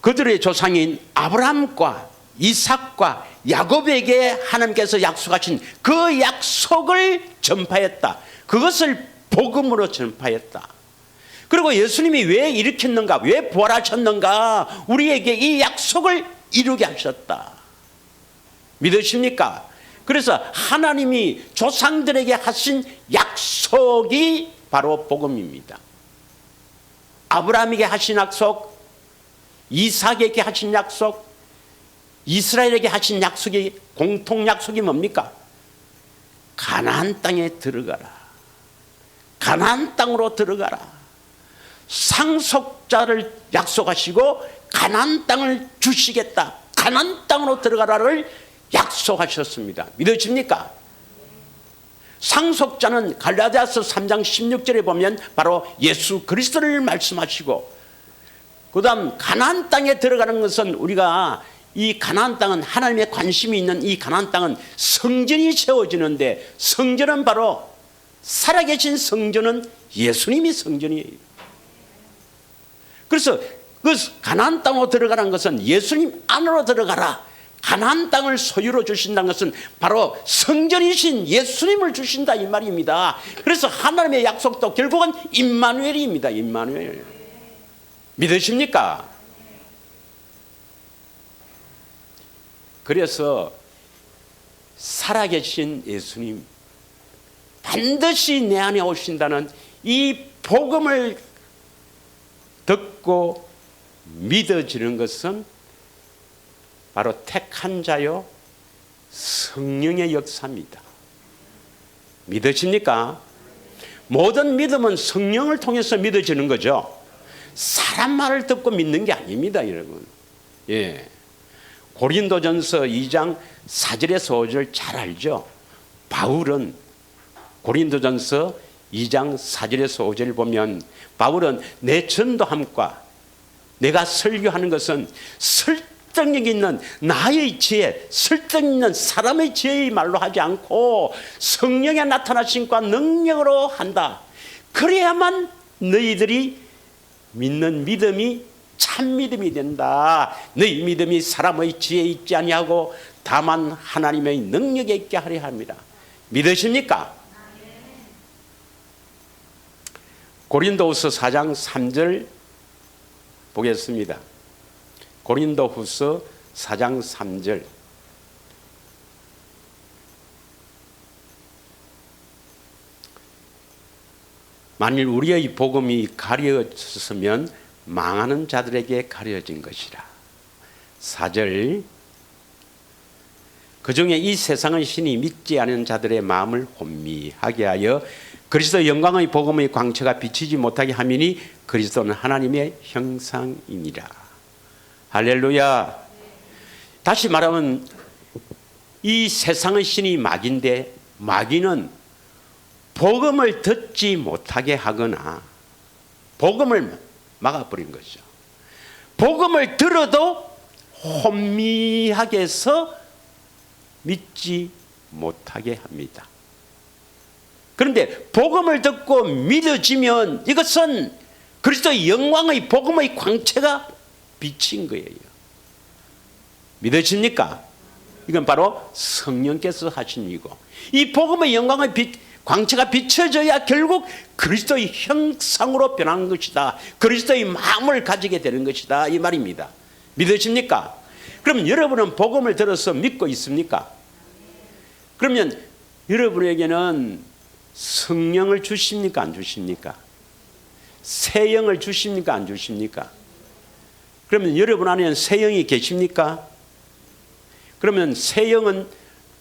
그들의 조상인 아브라함과 이삭과 야곱에게 하나님께서 약속하신 그 약속을 전파했다. 그것을 복음으로 전파했다. 그리고 예수님이 왜 일으켰는가, 왜 부활하셨는가, 우리에게 이 약속을 이루게 하셨다. 믿으십니까? 그래서 하나님이 조상들에게 하신 약속이 바로 복음입니다. 아브라함에게 하신 약속, 이삭에게 하신 약속, 이스라엘에게 하신 약속이, 공통 약속이 뭡니까? 가나안 땅에 들어가라. 가나안 땅으로 들어가라. 상속자를 약속하시고 가나안 땅을 주시겠다. 가나안 땅으로 들어가라를 약속하셨습니다. 믿으십니까? 상속자는 갈라디아서 3장 16절에 보면 바로 예수 그리스도를 말씀하시고, 그 다음 가나안 땅에 들어가는 것은, 우리가 이 가나안 땅은 하나님의 관심이 있는 이 가나안 땅은 성전이 세워지는데, 성전은 바로 살아계신 성전은 예수님이 성전이에요. 그래서 그 가나안 땅으로 들어가는 것은 예수님 안으로 들어가라. 가나안 땅을 소유로 주신다는 것은 바로 성전이신 예수님을 주신다 이 말입니다. 그래서 하나님의 약속도 결국은 임마누엘입니다. 임마누엘. 믿으십니까? 그래서 살아계신 예수님, 반드시 내 안에 오신다는 이 복음을 듣고 믿어지는 것은 바로 택한 자요 성령의 역사입니다. 믿으십니까? 모든 믿음은 성령을 통해서 믿어지는 거죠. 사람 말을 듣고 믿는 게 아닙니다, 여러분. 고린도전서 2장 4절에서 5절 잘 알죠? 바울은 고린도전서 2장 4절에서 5절을 보면, 바울은 내 전도함과 내가 설교하는 것은 설득력 있는 나의 지혜, 설득 있는 사람의 지혜의 말로 하지 않고 성령의 나타나심과 능력으로 한다. 그래야만 너희들이 믿는 믿음이 참 믿음이 된다. 너희 믿음이 사람의 지혜에 있지 아니하고 다만 하나님의 능력에 있게 하려 합니다. 믿으십니까? 고린도후서 4장 3절 보겠습니다. 고린도후서 4장 3절. 만일 우리의 복음이 가려졌으면 망하는 자들에게 가려진 것이라. 4절. 그중에 이 세상의 신이 믿지 않은 자들의 마음을 혼미하게 하여 그리스도 영광의 복음의 광채가 비치지 못하게 함이니 그리스도는 하나님의 형상이니라. 할렐루야. 다시 말하면 이 세상의 신이 마귀인데, 마귀는 복음을 듣지 못하게 하거나 복음을 막아버린 거죠. 복음을 들어도 혼미하게 해서 믿지 못하게 합니다. 그런데 복음을 듣고 믿어지면 이것은 그리스도의 영광의 복음의 광채가 비친 거예요. 믿으십니까? 이건 바로 성령께서 하신 일이고, 이 복음의 영광의 광채가 비춰져야 결국 그리스도의 형상으로 변하는 것이다. 그리스도의 마음을 가지게 되는 것이다 이 말입니다. 믿으십니까? 그럼 여러분은 복음을 들어서 믿고 있습니까? 그러면 여러분에게는 성령을 주십니까? 안 주십니까? 새 영을 주십니까? 안 주십니까? 그러면 여러분 안에는 새 영이 계십니까? 그러면 새 영은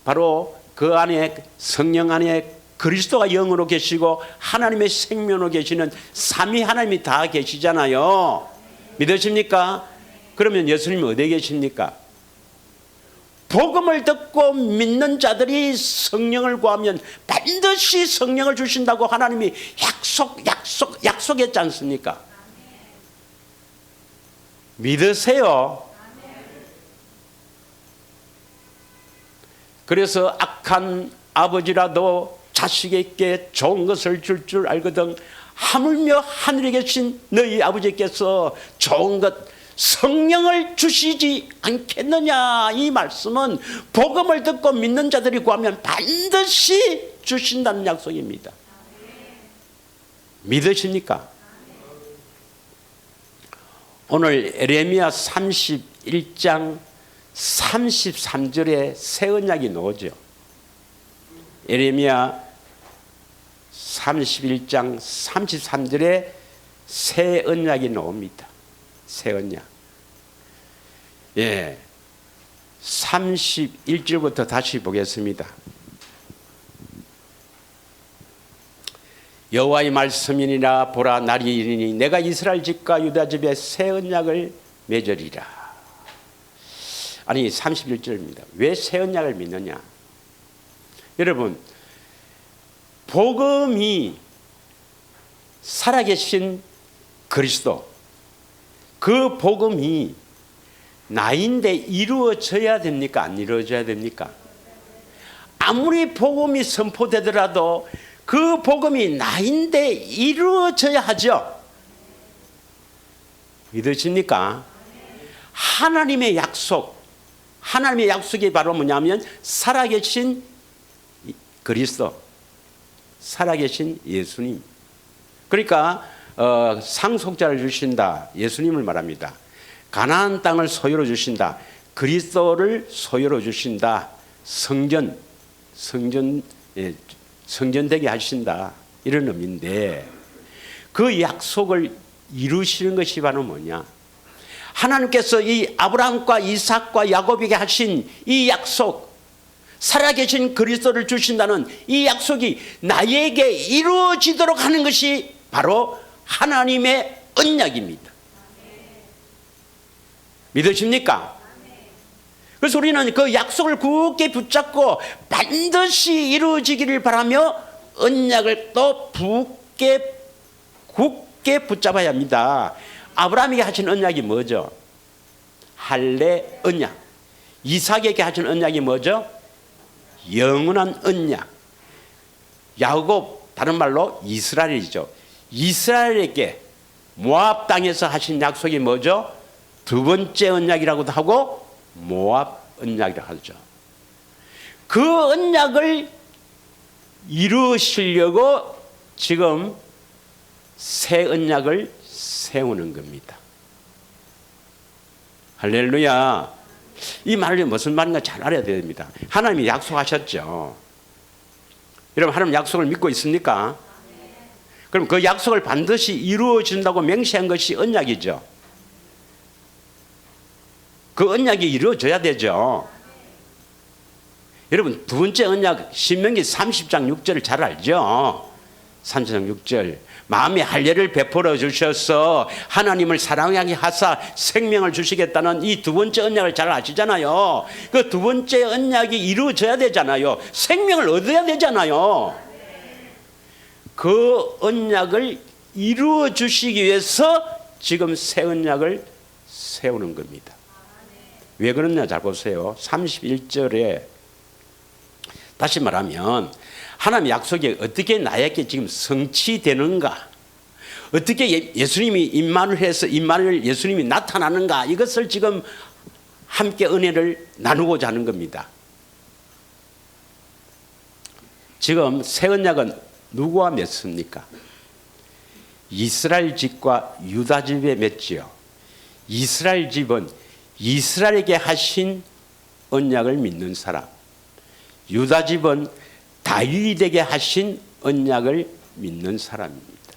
바로 그 안에, 성령 안에 그리스도가 영으로 계시고 하나님의 생명으로 계시는 삼위 하나님이 다 계시잖아요. 믿으십니까? 그러면 예수님은 어디에 계십니까? 복음을 듣고 믿는 자들이 성령을 구하면 반드시 성령을 주신다고 하나님이 약속했지 않습니까? 믿으세요. 그래서 악한 아버지라도 자식에게 좋은 것을 줄 알거든 하물며 하늘에 계신 너희 아버지께서 좋은 것 성령을 주시지 않겠느냐. 이 말씀은 복음을 듣고 믿는 자들이 구하면 반드시 주신다는 약속입니다. 믿으십니까? 오늘 에레미야 31장 33절에 새 언약이 나오죠. 에레미야 31장 33절에 새 언약이 나옵니다. 새 언약. 예. 31절부터 다시 보겠습니다. 여호와의 말씀이니라. 보라, 날이 이르니 내가 이스라엘 집과 유다 집에 새 언약을 맺으리라. 아니 31절입니다. 왜 새 언약을 믿느냐? 여러분, 복음이 살아계신 그리스도, 그 복음이 나인데 이루어져야 됩니까? 안 이루어져야 됩니까? 아무리 복음이 선포되더라도 그 복음이 나인데 이루어져야 하죠. 믿으십니까? 하나님의 약속, 하나님의 약속이 바로 뭐냐면 살아계신 그리스도, 살아계신 예수님. 그러니까 상속자를 주신다. 예수님을 말합니다. 가나안 땅을 소유로 주신다. 그리스도를 소유로 주신다. 성전되게 하신다. 이런 의미인데 그 약속을 이루시는 것이 바로 뭐냐? 하나님께서 이 아브라함과 이삭과 야곱에게 하신 이 약속, 살아계신 그리스도를 주신다는 이 약속이 나에게 이루어지도록 하는 것이 바로 하나님의 언약입니다. 믿으십니까? 그래서 우리는 그 약속을 굳게 붙잡고 반드시 이루어지기를 바라며 언약을 또 굳게 붙잡아야 합니다. 아브라함에게 하신 언약이 뭐죠? 할례 언약. 이삭에게 하신 언약이 뭐죠? 영원한 언약. 야곱, 다른 말로 이스라엘이죠. 이스라엘에게 모압 땅에서 하신 약속이 뭐죠? 두 번째 언약이라고도 하고 모압 언약이라고 하죠. 그 언약을 이루시려고 지금 새 언약을 세우는 겁니다. 할렐루야. 이 말이 무슨 말인가 잘 알아야 됩니다. 하나님이 약속하셨죠. 여러분, 하나님 약속을 믿고 있습니까? 그럼 그 약속을 반드시 이루어진다고 맹세한 것이 언약이죠. 그 언약이 이루어져야 되죠. 여러분, 두 번째 언약 신명기 30장 6절을 잘 알죠. 30장 6절. 마음의 할례를 베풀어 주셔서 하나님을 사랑하게 하사 생명을 주시겠다는 이 두 번째 언약을 잘 아시잖아요. 그 두 번째 언약이 이루어져야 되잖아요. 생명을 얻어야 되잖아요. 그 언약을 이루어 주시기 위해서 지금 새 언약을 세우는 겁니다. 왜 그러냐 잘 보세요. 31절에 다시 말하면 하나님의 약속이 어떻게 나에게 지금 성취되는가, 어떻게 예수님이 임마누엘 예수님이 나타나는가, 이것을 지금 함께 은혜를 나누고자 하는 겁니다. 지금 새 언약은 누구와 맺습니까? 이스라엘 집과 유다 집에 맺지요. 이스라엘 집은 이스라엘에게 하신 언약을 믿는 사람, 유다 집은 다윗에게 하신 언약을 믿는 사람입니다.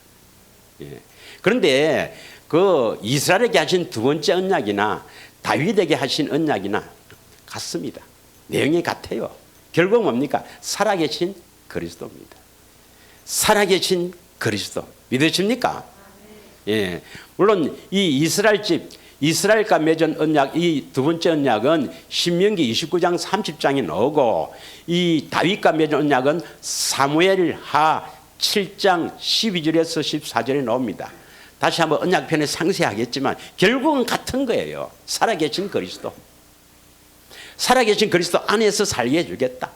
예. 그런데 그 이스라엘에게 하신 두 번째 언약이나 다윗에게 하신 언약이나 같습니다. 내용이 같아요. 결국 뭡니까? 살아계신 그리스도입니다. 살아계신 그리스도 믿으십니까? 예, 물론 이 이스라엘과 맺은 언약, 이 두 번째 언약은 신명기 29장 30장에 나오고, 이 다윗과 맺은 언약은 사무엘하 7장 12절에서 14절에 나옵니다. 다시 한번 언약편에 상세하겠지만 결국은 같은 거예요. 살아계신 그리스도, 살아계신 그리스도 안에서 살게 해주겠다.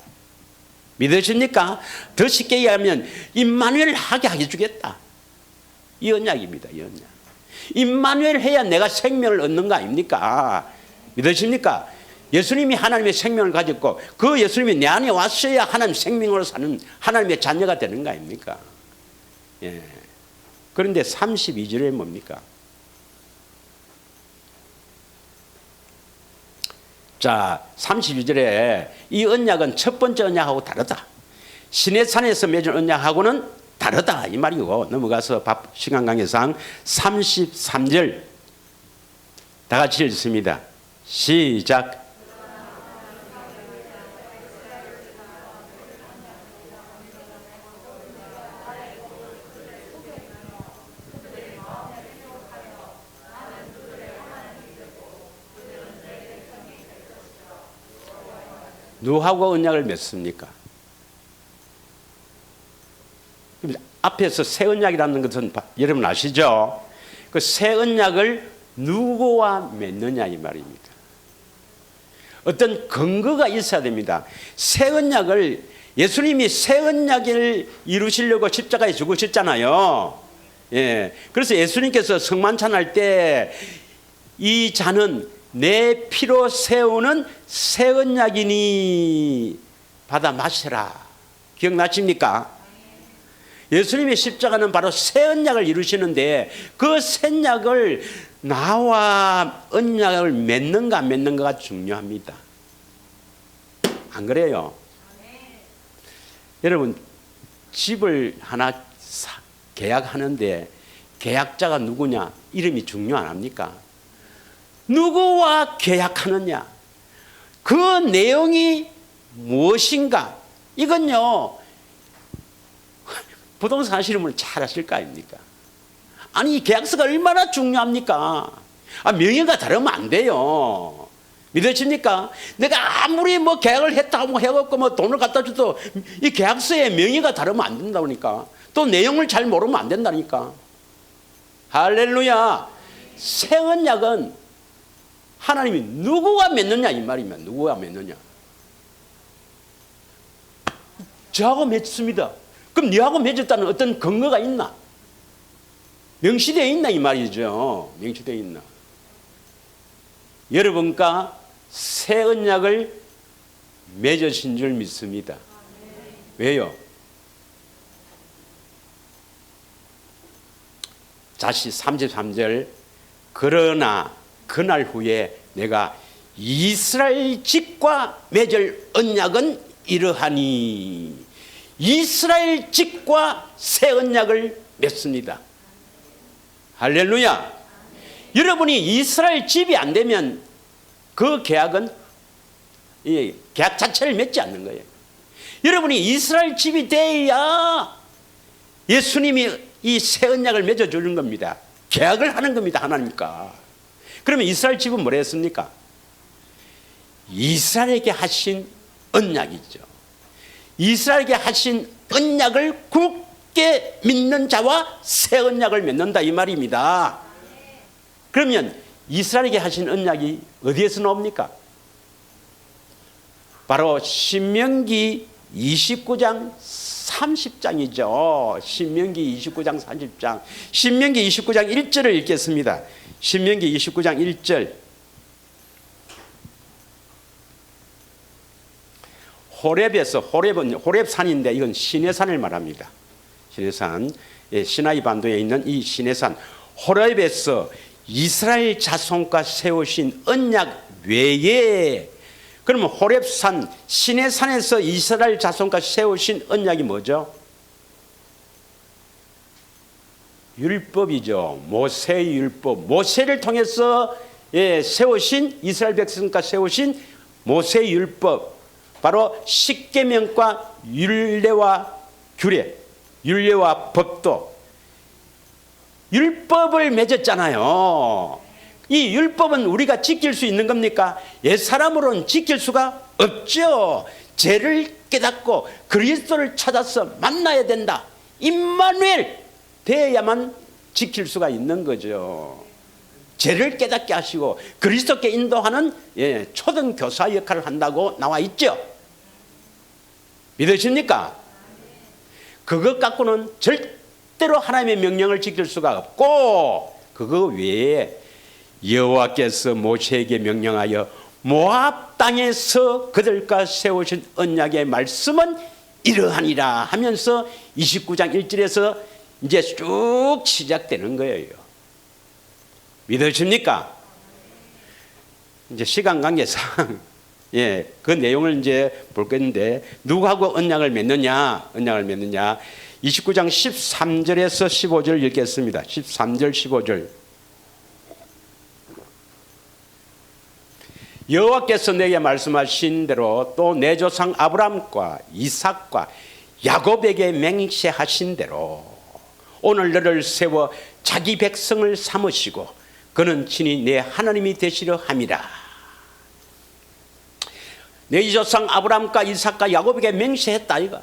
믿으십니까? 더 쉽게 얘기하면 임마누엘 하게 해주겠다. 이 언약입니다. 이 언약. 임마누엘 해야 내가 생명을 얻는 거 아닙니까? 믿으십니까? 예수님이 하나님의 생명을 가졌고 그 예수님이 내 안에 왔어야 하나님 생명으로 사는 하나님의 자녀가 되는 거 아닙니까? 예. 그런데 32절에 뭡니까? 자, 32절에 이 언약은 첫 번째 언약하고 다르다. 시내산에서 맺은 언약하고는 다르다 이 말이고, 넘어가서 시간 관계상 33절 다 같이 읽습니다. 시작. 누구하고 언약을 맺습니까? 앞에서 새 언약이라는 것은 여러분 아시죠? 그 새 언약을 누구와 맺느냐 이 말입니다. 어떤 근거가 있어야 됩니다. 새 언약을, 예수님이 새 언약을 이루시려고 십자가에 죽으셨잖아요. 예. 그래서 예수님께서 성만찬할 때 이 잔은 내 피로 세우는 새 언약이니 받아 마시라. 기억나십니까? 예수님의 십자가는 바로 새 언약을 이루시는데 그 새 언약을 나와 언약을 맺는가 안 맺는가가 중요합니다. 안 그래요? 여러분, 집을 하나 계약하는데 계약자가 누구냐? 이름이 중요 안 합니까? 누구와 계약하느냐? 그 내용이 무엇인가? 이건요, 부동산 하시는 분은 잘 아실 거 아닙니까? 아니, 이 계약서가 얼마나 중요합니까? 명예가 다르면 안 돼요. 믿으십니까? 내가 아무리 뭐 계약을 했다고 해갖고 뭐 돈을 갖다 줘도 이 계약서에 명예가 다르면 안 된다니까. 또 내용을 잘 모르면 안 된다니까. 할렐루야. 새 언약은 하나님이 누구와 맺느냐 이 말이면 누구와 맺느냐. 저하고 맺습니다. 그럼 너하고 맺었다는 어떤 근거가 있나? 명시되어 있나 이 말이죠. 명시되어 있나? 여러분과 새 언약을 맺으신 줄 믿습니다. 왜요? 다시 33절, 그러나 그날 후에 내가 이스라엘 집과 맺을 언약은 이러하니, 이스라엘 집과 새 언약을 맺습니다. 할렐루야. 여러분이 이스라엘 집이 안 되면 그 계약은 계약 자체를 맺지 않는 거예요. 여러분이 이스라엘 집이 돼야 예수님이 이 새 언약을 맺어주는 겁니다. 계약을 하는 겁니다. 하나님과. 그러면 이스라엘 집은 뭐라 했습니까? 이스라엘에게 하신 언약이죠. 이스라엘에게 하신 언약을 굳게 믿는 자와 새 언약을 맺는다 이 말입니다. 그러면 이스라엘에게 하신 언약이 어디에서 나옵니까? 바로 신명기 29장 30장이죠. 신명기 29장 30장. 신명기 29장 1절을 읽겠습니다. 신명기 29장 1절. 호렙산인데 이건 시내산을 말합니다. 시내산, 시나이 반도에 있는 이 시내산 호렙에서 이스라엘 자손과 세우신 언약 외에, 그러면 호렙산 시내산에서 이스라엘 자손과 세우신 언약이 뭐죠? 율법이죠. 모세의 율법. 모세를 통해서 세우신, 이스라엘 백성과 세우신 모세의 율법, 바로 십계명과 율례와 규례, 율례와 법도 율법을 맺었잖아요. 이 율법은 우리가 지킬 수 있는 겁니까? 옛사람으로는 지킬 수가 없죠. 죄를 깨닫고 그리스도를 찾아서 만나야 된다. 임마누엘 되어야만 지킬 수가 있는 거죠. 죄를 깨닫게 하시고 그리스도께 인도하는 초등교사 역할을 한다고 나와 있죠. 믿으십니까? 그것 갖고는 절대로 하나님의 명령을 지킬 수가 없고, 그거 외에 여호와께서 모세에게 명령하여 모압 땅에서 그들과 세우신 언약의 말씀은 이러하니라 하면서 29장 1절에서 이제 쭉 시작되는 거예요. 믿으십니까? 이제 시간 관계상 그 내용을 이제 볼 건데, 누구하고 언약을 맺느냐? 29장 13절에서 15절 읽겠습니다. 13절 15절. 여호와께서 내게 말씀하신 대로 또 내 조상 아브라함과 이삭과 야곱에게 맹세하신 대로 오늘 너를 세워 자기 백성을 삼으시고 그는 친히 내 하나님이 되시려 함이라. 내 조상 아브라함과 이삭과 야곱에게 맹세했다 이가.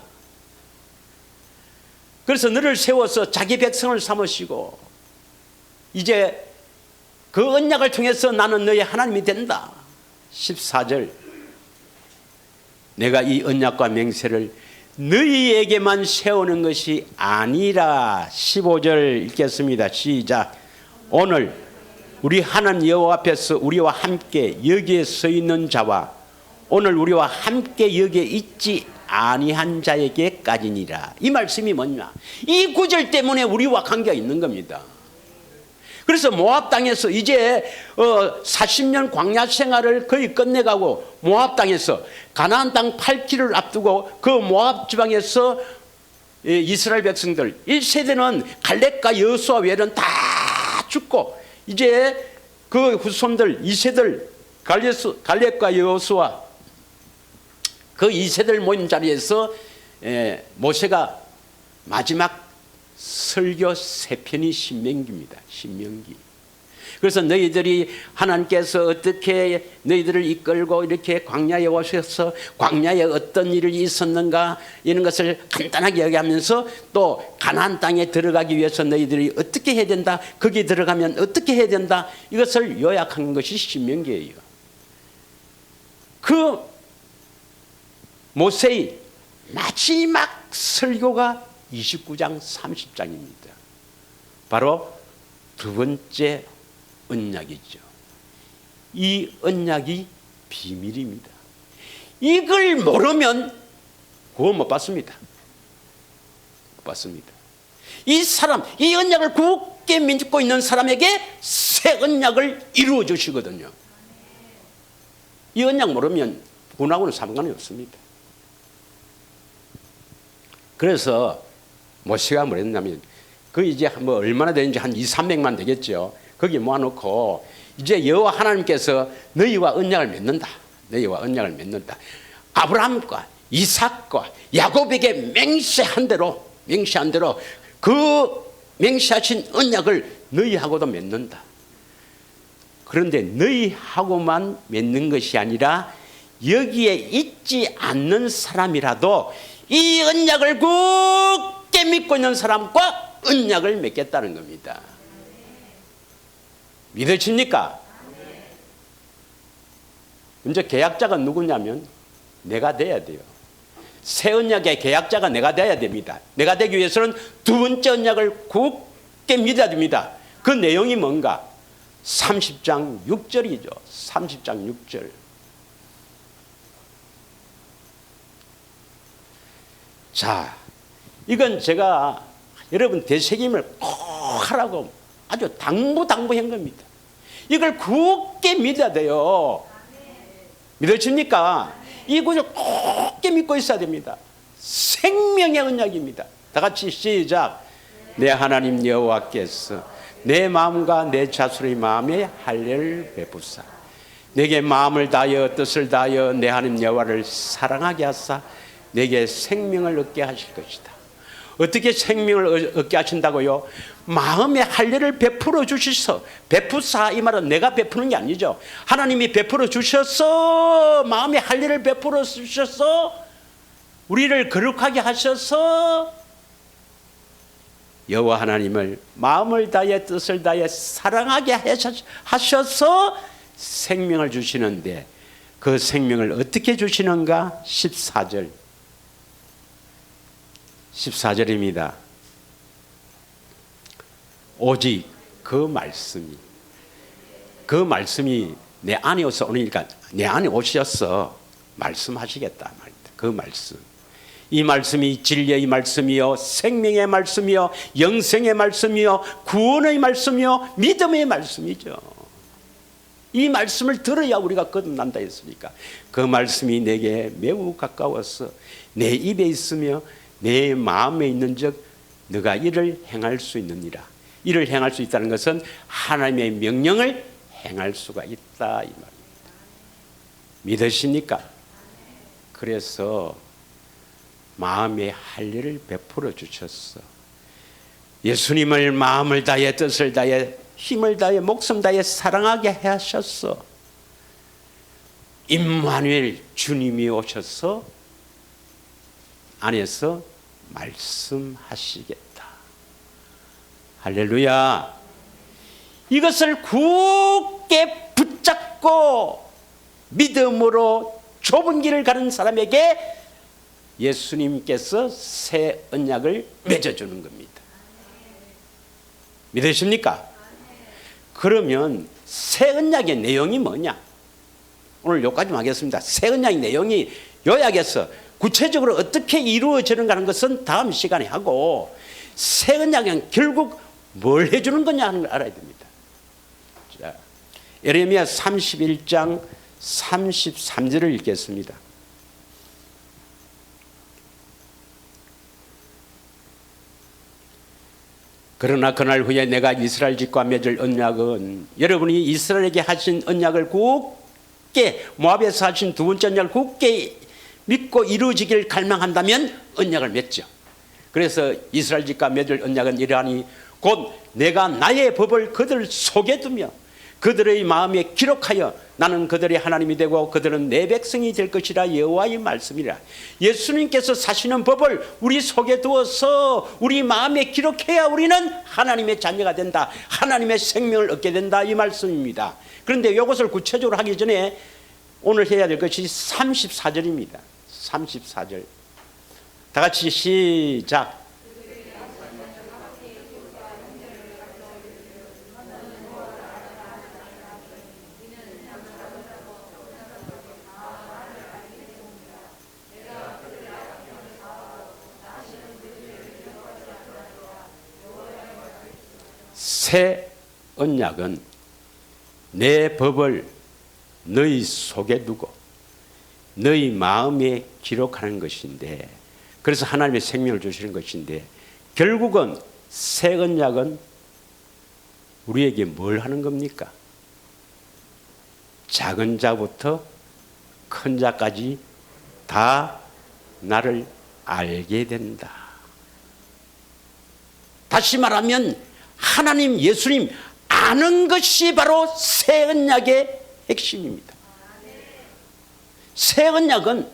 그래서 너를 세워서 자기 백성을 삼으시고 이제 그 언약을 통해서 나는 너의 하나님이 된다. 14절. 내가 이 언약과 맹세를 너희에게만 세우는 것이 아니라. 15절 읽겠습니다. 시작. 오늘 우리 하나님 여호와 앞에서 우리와 함께 여기에 서 있는 자와 오늘 우리와 함께 여기에 있지 아니한 자에게까지니라. 이 말씀이 뭐냐? 이 구절 때문에 우리와 관계가 있는 겁니다. 그래서 모압 땅에서 이제 40년 광야 생활을 거의 끝내가고 모압 땅에서 가나안 땅 8기를 앞두고 그 모압 지방에서 이스라엘 백성들 1세대는 갈렙과 여호수아 외에는 다 죽고 이제 그 후손들 2세들 갈렙과 여호수아 그 2세들 모인 자리에서 모세가 마지막 설교 3편이 신명기입니다. 신명기. 그래서 너희들이 하나님께서 어떻게 너희들을 이끌고 이렇게 광야에 오셔서 광야에 어떤 일이 있었는가 이런 것을 간단하게 이야기하면서 또 가나안 땅에 들어가기 위해서 너희들이 어떻게 해야 된다, 거기 들어가면 어떻게 해야 된다, 이것을 요약한 것이 신명기예요. 그 모세의 마지막 설교가 29장 30장입니다. 바로 두 번째 언약이죠. 이 언약이 비밀입니다. 이걸 모르면 구원 못 받습니다. 못 받습니다. 이 사람, 이 언약을 굳게 믿고 있는 사람에게 새 언약을 이루어 주시거든요. 이 언약 모르면 구원하고는 상관이 없습니다. 그래서 모세가 뭐랬냐면 그 이제 뭐 얼마나 되는지 한 200~300만 되겠죠. 거기 모아놓고 이제 여호와 하나님께서 너희와 언약을 맺는다. 너희와 언약을 맺는다. 아브라함과 이삭과 야곱에게 맹세한 대로 그 맹세하신 언약을 너희하고도 맺는다. 그런데 너희하고만 맺는 것이 아니라 여기에 있지 않는 사람이라도 이 언약을 굳게 믿고 있는 사람과 언약을 맺겠다는 겁니다. 믿으십니까? 먼저 계약자가 누구냐면 내가 돼야 돼요. 새 언약의 계약자가 내가 돼야 됩니다. 내가 되기 위해서는 두 번째 언약을 굳게 믿어야 됩니다. 그 내용이 뭔가? 30장 6절이죠. 30장 6절. 자, 이건 제가 여러분 되새김을 꼭 하라고 아주 당부한 겁니다. 이걸 굳게 믿어야 돼요. 믿으십니까? 이것을 굳게 믿고 있어야 됩니다. 생명의 언약입니다. 다 같이 시작. 내 하나님 여호와께서 내 마음과 내 자손의 마음에 할례를 베푸사 내게 마음을 다하여 뜻을 다하여 내 하나님 여호와를 사랑하게 하사 내게 생명을 얻게 하실 것이다. 어떻게 생명을 얻게 하신다고요? 마음의 할례를 베풀어 주셔서, 베푸사 이 말은 내가 베푸는 게 아니죠. 하나님이 베풀어 주셔서, 마음의 할례를 베풀어 주셔서 우리를 거룩하게 하셔서 여호와 하나님을 마음을 다해 뜻을 다해 사랑하게 하셔서 생명을 주시는데, 그 생명을 어떻게 주시는가? 14절입니다. 오직 그 말씀이 내 안에 오서 오니까, 내 안에 오셔서 말씀하시겠다 말입니다. 그 말씀, 이 말씀이 진리의 말씀이요, 생명의 말씀이요, 영생의 말씀이요, 구원의 말씀이요, 믿음의 말씀이죠. 이 말씀을 들어야 우리가 거듭난다 했으니까, 그 말씀이 내게 매우 가까워서 내 입에 있으며 내 마음에 있는 즉 너가 이를 행할 수 있느니라. 이를 행할 수 있다는 것은 하나님의 명령을 행할 수가 있다 이 말입니다. 믿으십니까? 그래서 마음의 할례를 베풀어 주셨어. 예수님을 마음을 다해 뜻을 다해 힘을 다해 목숨 다해 사랑하게 하셨어. 임마누엘 주님이 오셔서 안에서 말씀하시겠다. 할렐루야. 이것을 굳게 붙잡고 믿음으로 좁은 길을 가는 사람에게 예수님께서 새 언약을 맺어주는 겁니다. 믿으십니까? 그러면 새 언약의 내용이 뭐냐? 오늘 여기까지만 하겠습니다. 새 언약의 내용이 요약해서 구체적으로 어떻게 이루어지는가 하는 것은 다음 시간에 하고, 새 언약은 결국 뭘 해주는 거냐 하는 걸 알아야 됩니다. 자, 예레미야 31장 33절을 읽겠습니다. 그러나 그날 후에 내가 이스라엘 집과 맺을 언약은, 여러분이 이스라엘에게 하신 언약을 굳게, 모압에서 하신 두 번째 언약을 굳게 믿고 이루어지길 갈망한다면 언약을 맺죠. 그래서 이스라엘 집과 맺을 언약은 이러하니 곧 내가 나의 법을 그들 속에 두며 그들의 마음에 기록하여 나는 그들의 하나님이 되고 그들은 내 백성이 될 것이라 여호와의 말씀이라. 예수님께서 사시는 법을 우리 속에 두어서 우리 마음에 기록해야 우리는 하나님의 자녀가 된다, 하나님의 생명을 얻게 된다 이 말씀입니다. 그런데 이것을 구체적으로 하기 전에 오늘 해야 될 것이 34절입니다. 34절 다 같이 시작. 새 언약은 내 법을 너희 속에 두고 너희 마음에 기록하는 것인데, 그래서 하나님의 생명을 주시는 것인데, 결국은 새 언약은 우리에게 뭘 하는 겁니까? 작은 자부터 큰 자까지 다 나를 알게 된다. 다시 말하면 하나님, 예수님 아는 것이 바로 새 언약의 핵심입니다. 새 언약은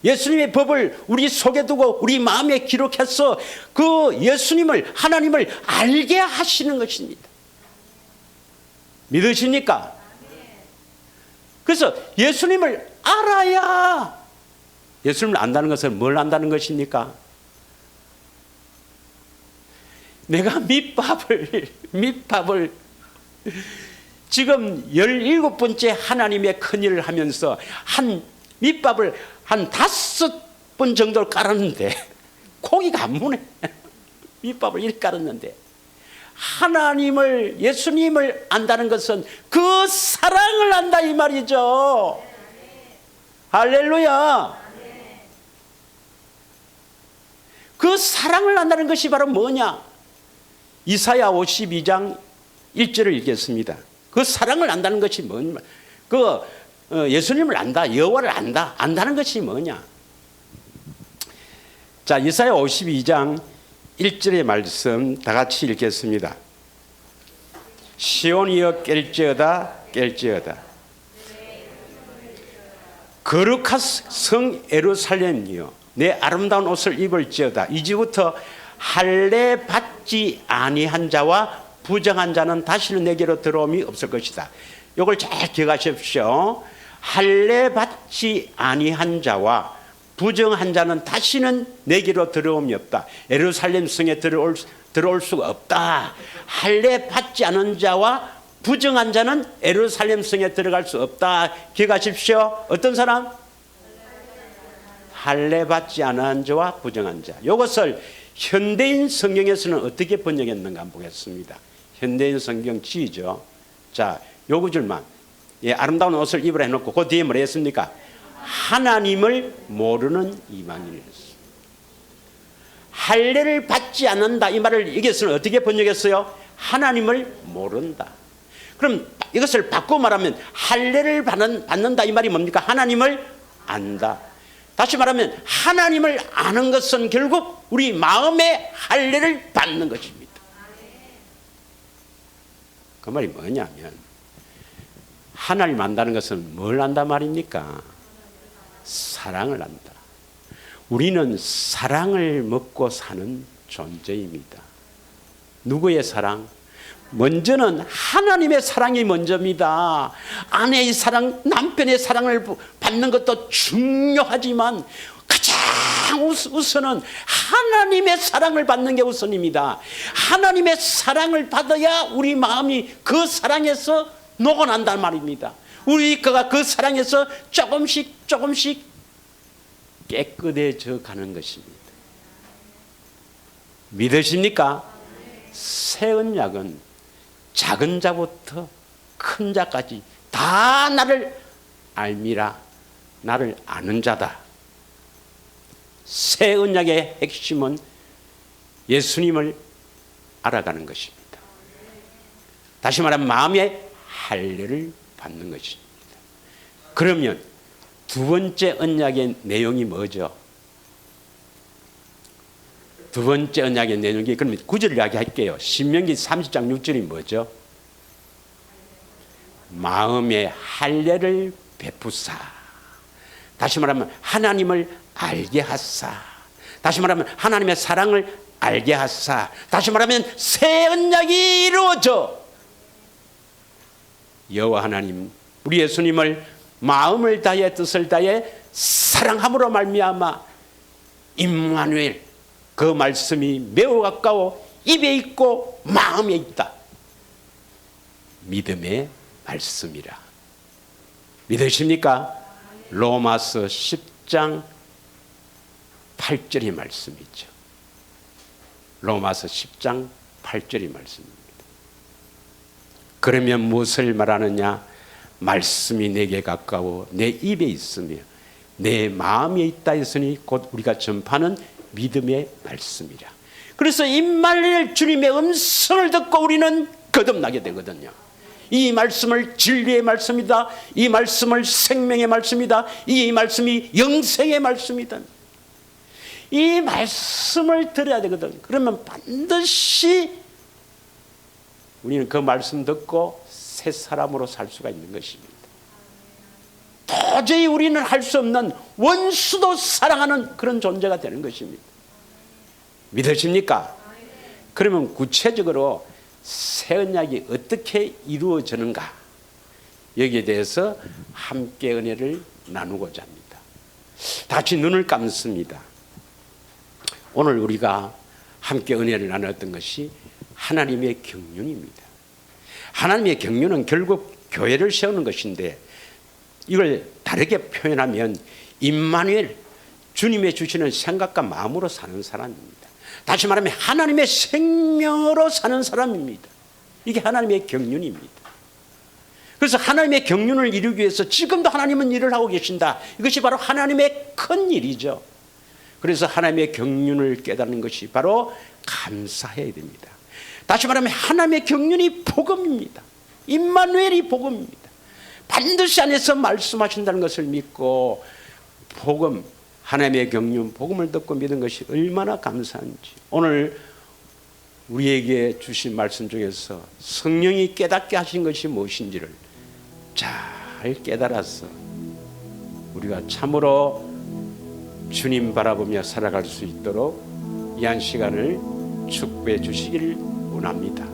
예수님의 법을 우리 속에 두고 우리 마음에 기록해서 그 예수님을, 하나님을 알게 하시는 것입니다. 믿으십니까? 그래서 예수님을 알아야, 예수님을 안다는 것은 뭘 안다는 것입니까? 내가 밑밥을 지금 17번째 하나님의 큰일을 하면서 한 밑밥을 한 5번 정도 깔았는데 고기가 안 무네. 밑밥을 이렇게 깔았는데, 하나님을, 예수님을 안다는 것은 그 사랑을 안다 이 말이죠. 할렐루야. 그 사랑을 안다는 것이 바로 뭐냐? 이사야 52장 1절을 읽겠습니다. 그 사랑을 안다는 것이 뭐냐? 예수님을 안다, 여호와를 안다는 것이 뭐냐? 자, 이사야 52장 1절의 말씀 다 같이 읽겠습니다. 시온이여 깰지어다 깰지어다. 거룩한 성 예루살렘이여 내 아름다운 옷을 입을지어다. 이제부터 할례 받지 아니한 자와 부정한 자는 다시는 내게로 들어옴이 없을 것이다. 이걸 잘 기억하십시오. 할례 받지 아니한 자와 부정한 자는 다시는 내게로 들어옴이 없다. 예루살렘 성에 들어올 수가 없다. 할례 받지 않은 자와 부정한 자는 예루살렘 성에 들어갈 수 없다. 기억하십시오. 어떤 사람? 할례 받지 않은 자와 부정한 자. 이것을 현대인 성경에서는 어떻게 번역했는가 한번 보겠습니다. 현대인 성경 지죠. 자, 요 구절만. 예, 아름다운 옷을 입으라 해놓고 그 뒤에 뭐라 했습니까? 하나님을 모르는 이방인이었습니다. 할례를 받지 않는다 이 말을 이것을 어떻게 번역했어요? 하나님을 모른다. 그럼 이것을 바꿔 말하면 할례를 받는다 이 말이 뭡니까? 하나님을 안다. 다시 말하면 하나님을 아는 것은 결국 우리 마음의 할례를 받는 것입니다. 그 말이 뭐냐면 하나님 안다는 것은 뭘 안다 말입니까? 사랑을 안다. 우리는 사랑을 먹고 사는 존재입니다. 누구의 사랑? 먼저는 하나님의 사랑이 먼저입니다. 아내의 사랑, 남편의 사랑을 받는 것도 중요하지만 가장 우선은 하나님의 사랑을 받는 게 우선입니다. 하나님의 사랑을 받아야 우리 마음이 그 사랑에서 녹아난단 말입니다. 우리가 그 사랑에서 조금씩 깨끗해져 가는 것입니다. 믿으십니까? 새 언약은 작은 자부터 큰 자까지 다 나를 알미라. 나를 아는 자다. 새 언약의 핵심은 예수님을 알아가는 것입니다. 다시 말하면 마음의 할례를 받는 것입니다. 그러면 두 번째 언약의 내용이 뭐죠? 두 번째 언약의 내용이 그러면 구절을 이야기할게요. 신명기 30장 6절이 뭐죠? 마음의 할례를 베푸사. 다시 말하면 하나님을 알게 하사. 다시 말하면 하나님의 사랑을 알게 하사. 다시 말하면 새 언약이 이루어져. 여호와 하나님 우리 예수님을 마음을 다해 뜻을 다해 사랑함으로 말미암아 임마누엘 그 말씀이 매우 가까워 입에 있고 마음에 있다. 믿음의 말씀이라. 믿으십니까? 로마서 10장 8절의 말씀이죠. 로마서 10장 8절의 말씀입니다. 그러면 무엇을 말하느냐? 말씀이 내게 가까워 내 입에 있으며 내 마음에 있다 했으니 곧 우리가 전파하는 믿음의 말씀이라. 그래서 임마누엘 주님의 음성을 듣고 우리는 거듭나게 되거든요. 이 말씀을 진리의 말씀이다. 이 말씀을 생명의 말씀이다. 이 말씀이 영생의 말씀이다. 이 말씀을 들어야 되거든요. 그러면 반드시 우리는 그 말씀 듣고 새 사람으로 살 수가 있는 것입니다. 도저히 우리는 할 수 없는 원수도 사랑하는 그런 존재가 되는 것입니다. 믿으십니까? 그러면 구체적으로 새 언약이 어떻게 이루어지는가? 여기에 대해서 함께 은혜를 나누고자 합니다. 다 같이 눈을 감습니다. 오늘 우리가 함께 은혜를 나눴던 것이 하나님의 경륜입니다. 하나님의 경륜은 결국 교회를 세우는 것인데 이걸 다르게 표현하면 임마누엘 주님의 주시는 생각과 마음으로 사는 사람입니다. 다시 말하면 하나님의 생명으로 사는 사람입니다. 이게 하나님의 경륜입니다. 그래서 하나님의 경륜을 이루기 위해서 지금도 하나님은 일을 하고 계신다. 이것이 바로 하나님의 큰 일이죠. 그래서 하나님의 경륜을 깨닫는 것이 바로 감사해야 됩니다. 다시 말하면 하나님의 경륜이 복음입니다. 임마누엘이 복음입니다. 반드시 안에서 말씀하신다는 것을 믿고 복음, 하나님의 경륜 복음을 듣고 믿은 것이 얼마나 감사한지, 오늘 우리에게 주신 말씀 중에서 성령이 깨닫게 하신 것이 무엇인지를 잘 깨달아서 우리가 참으로 주님 바라보며 살아갈 수 있도록 이 한 시간을 축복해 주시기를 원합니다.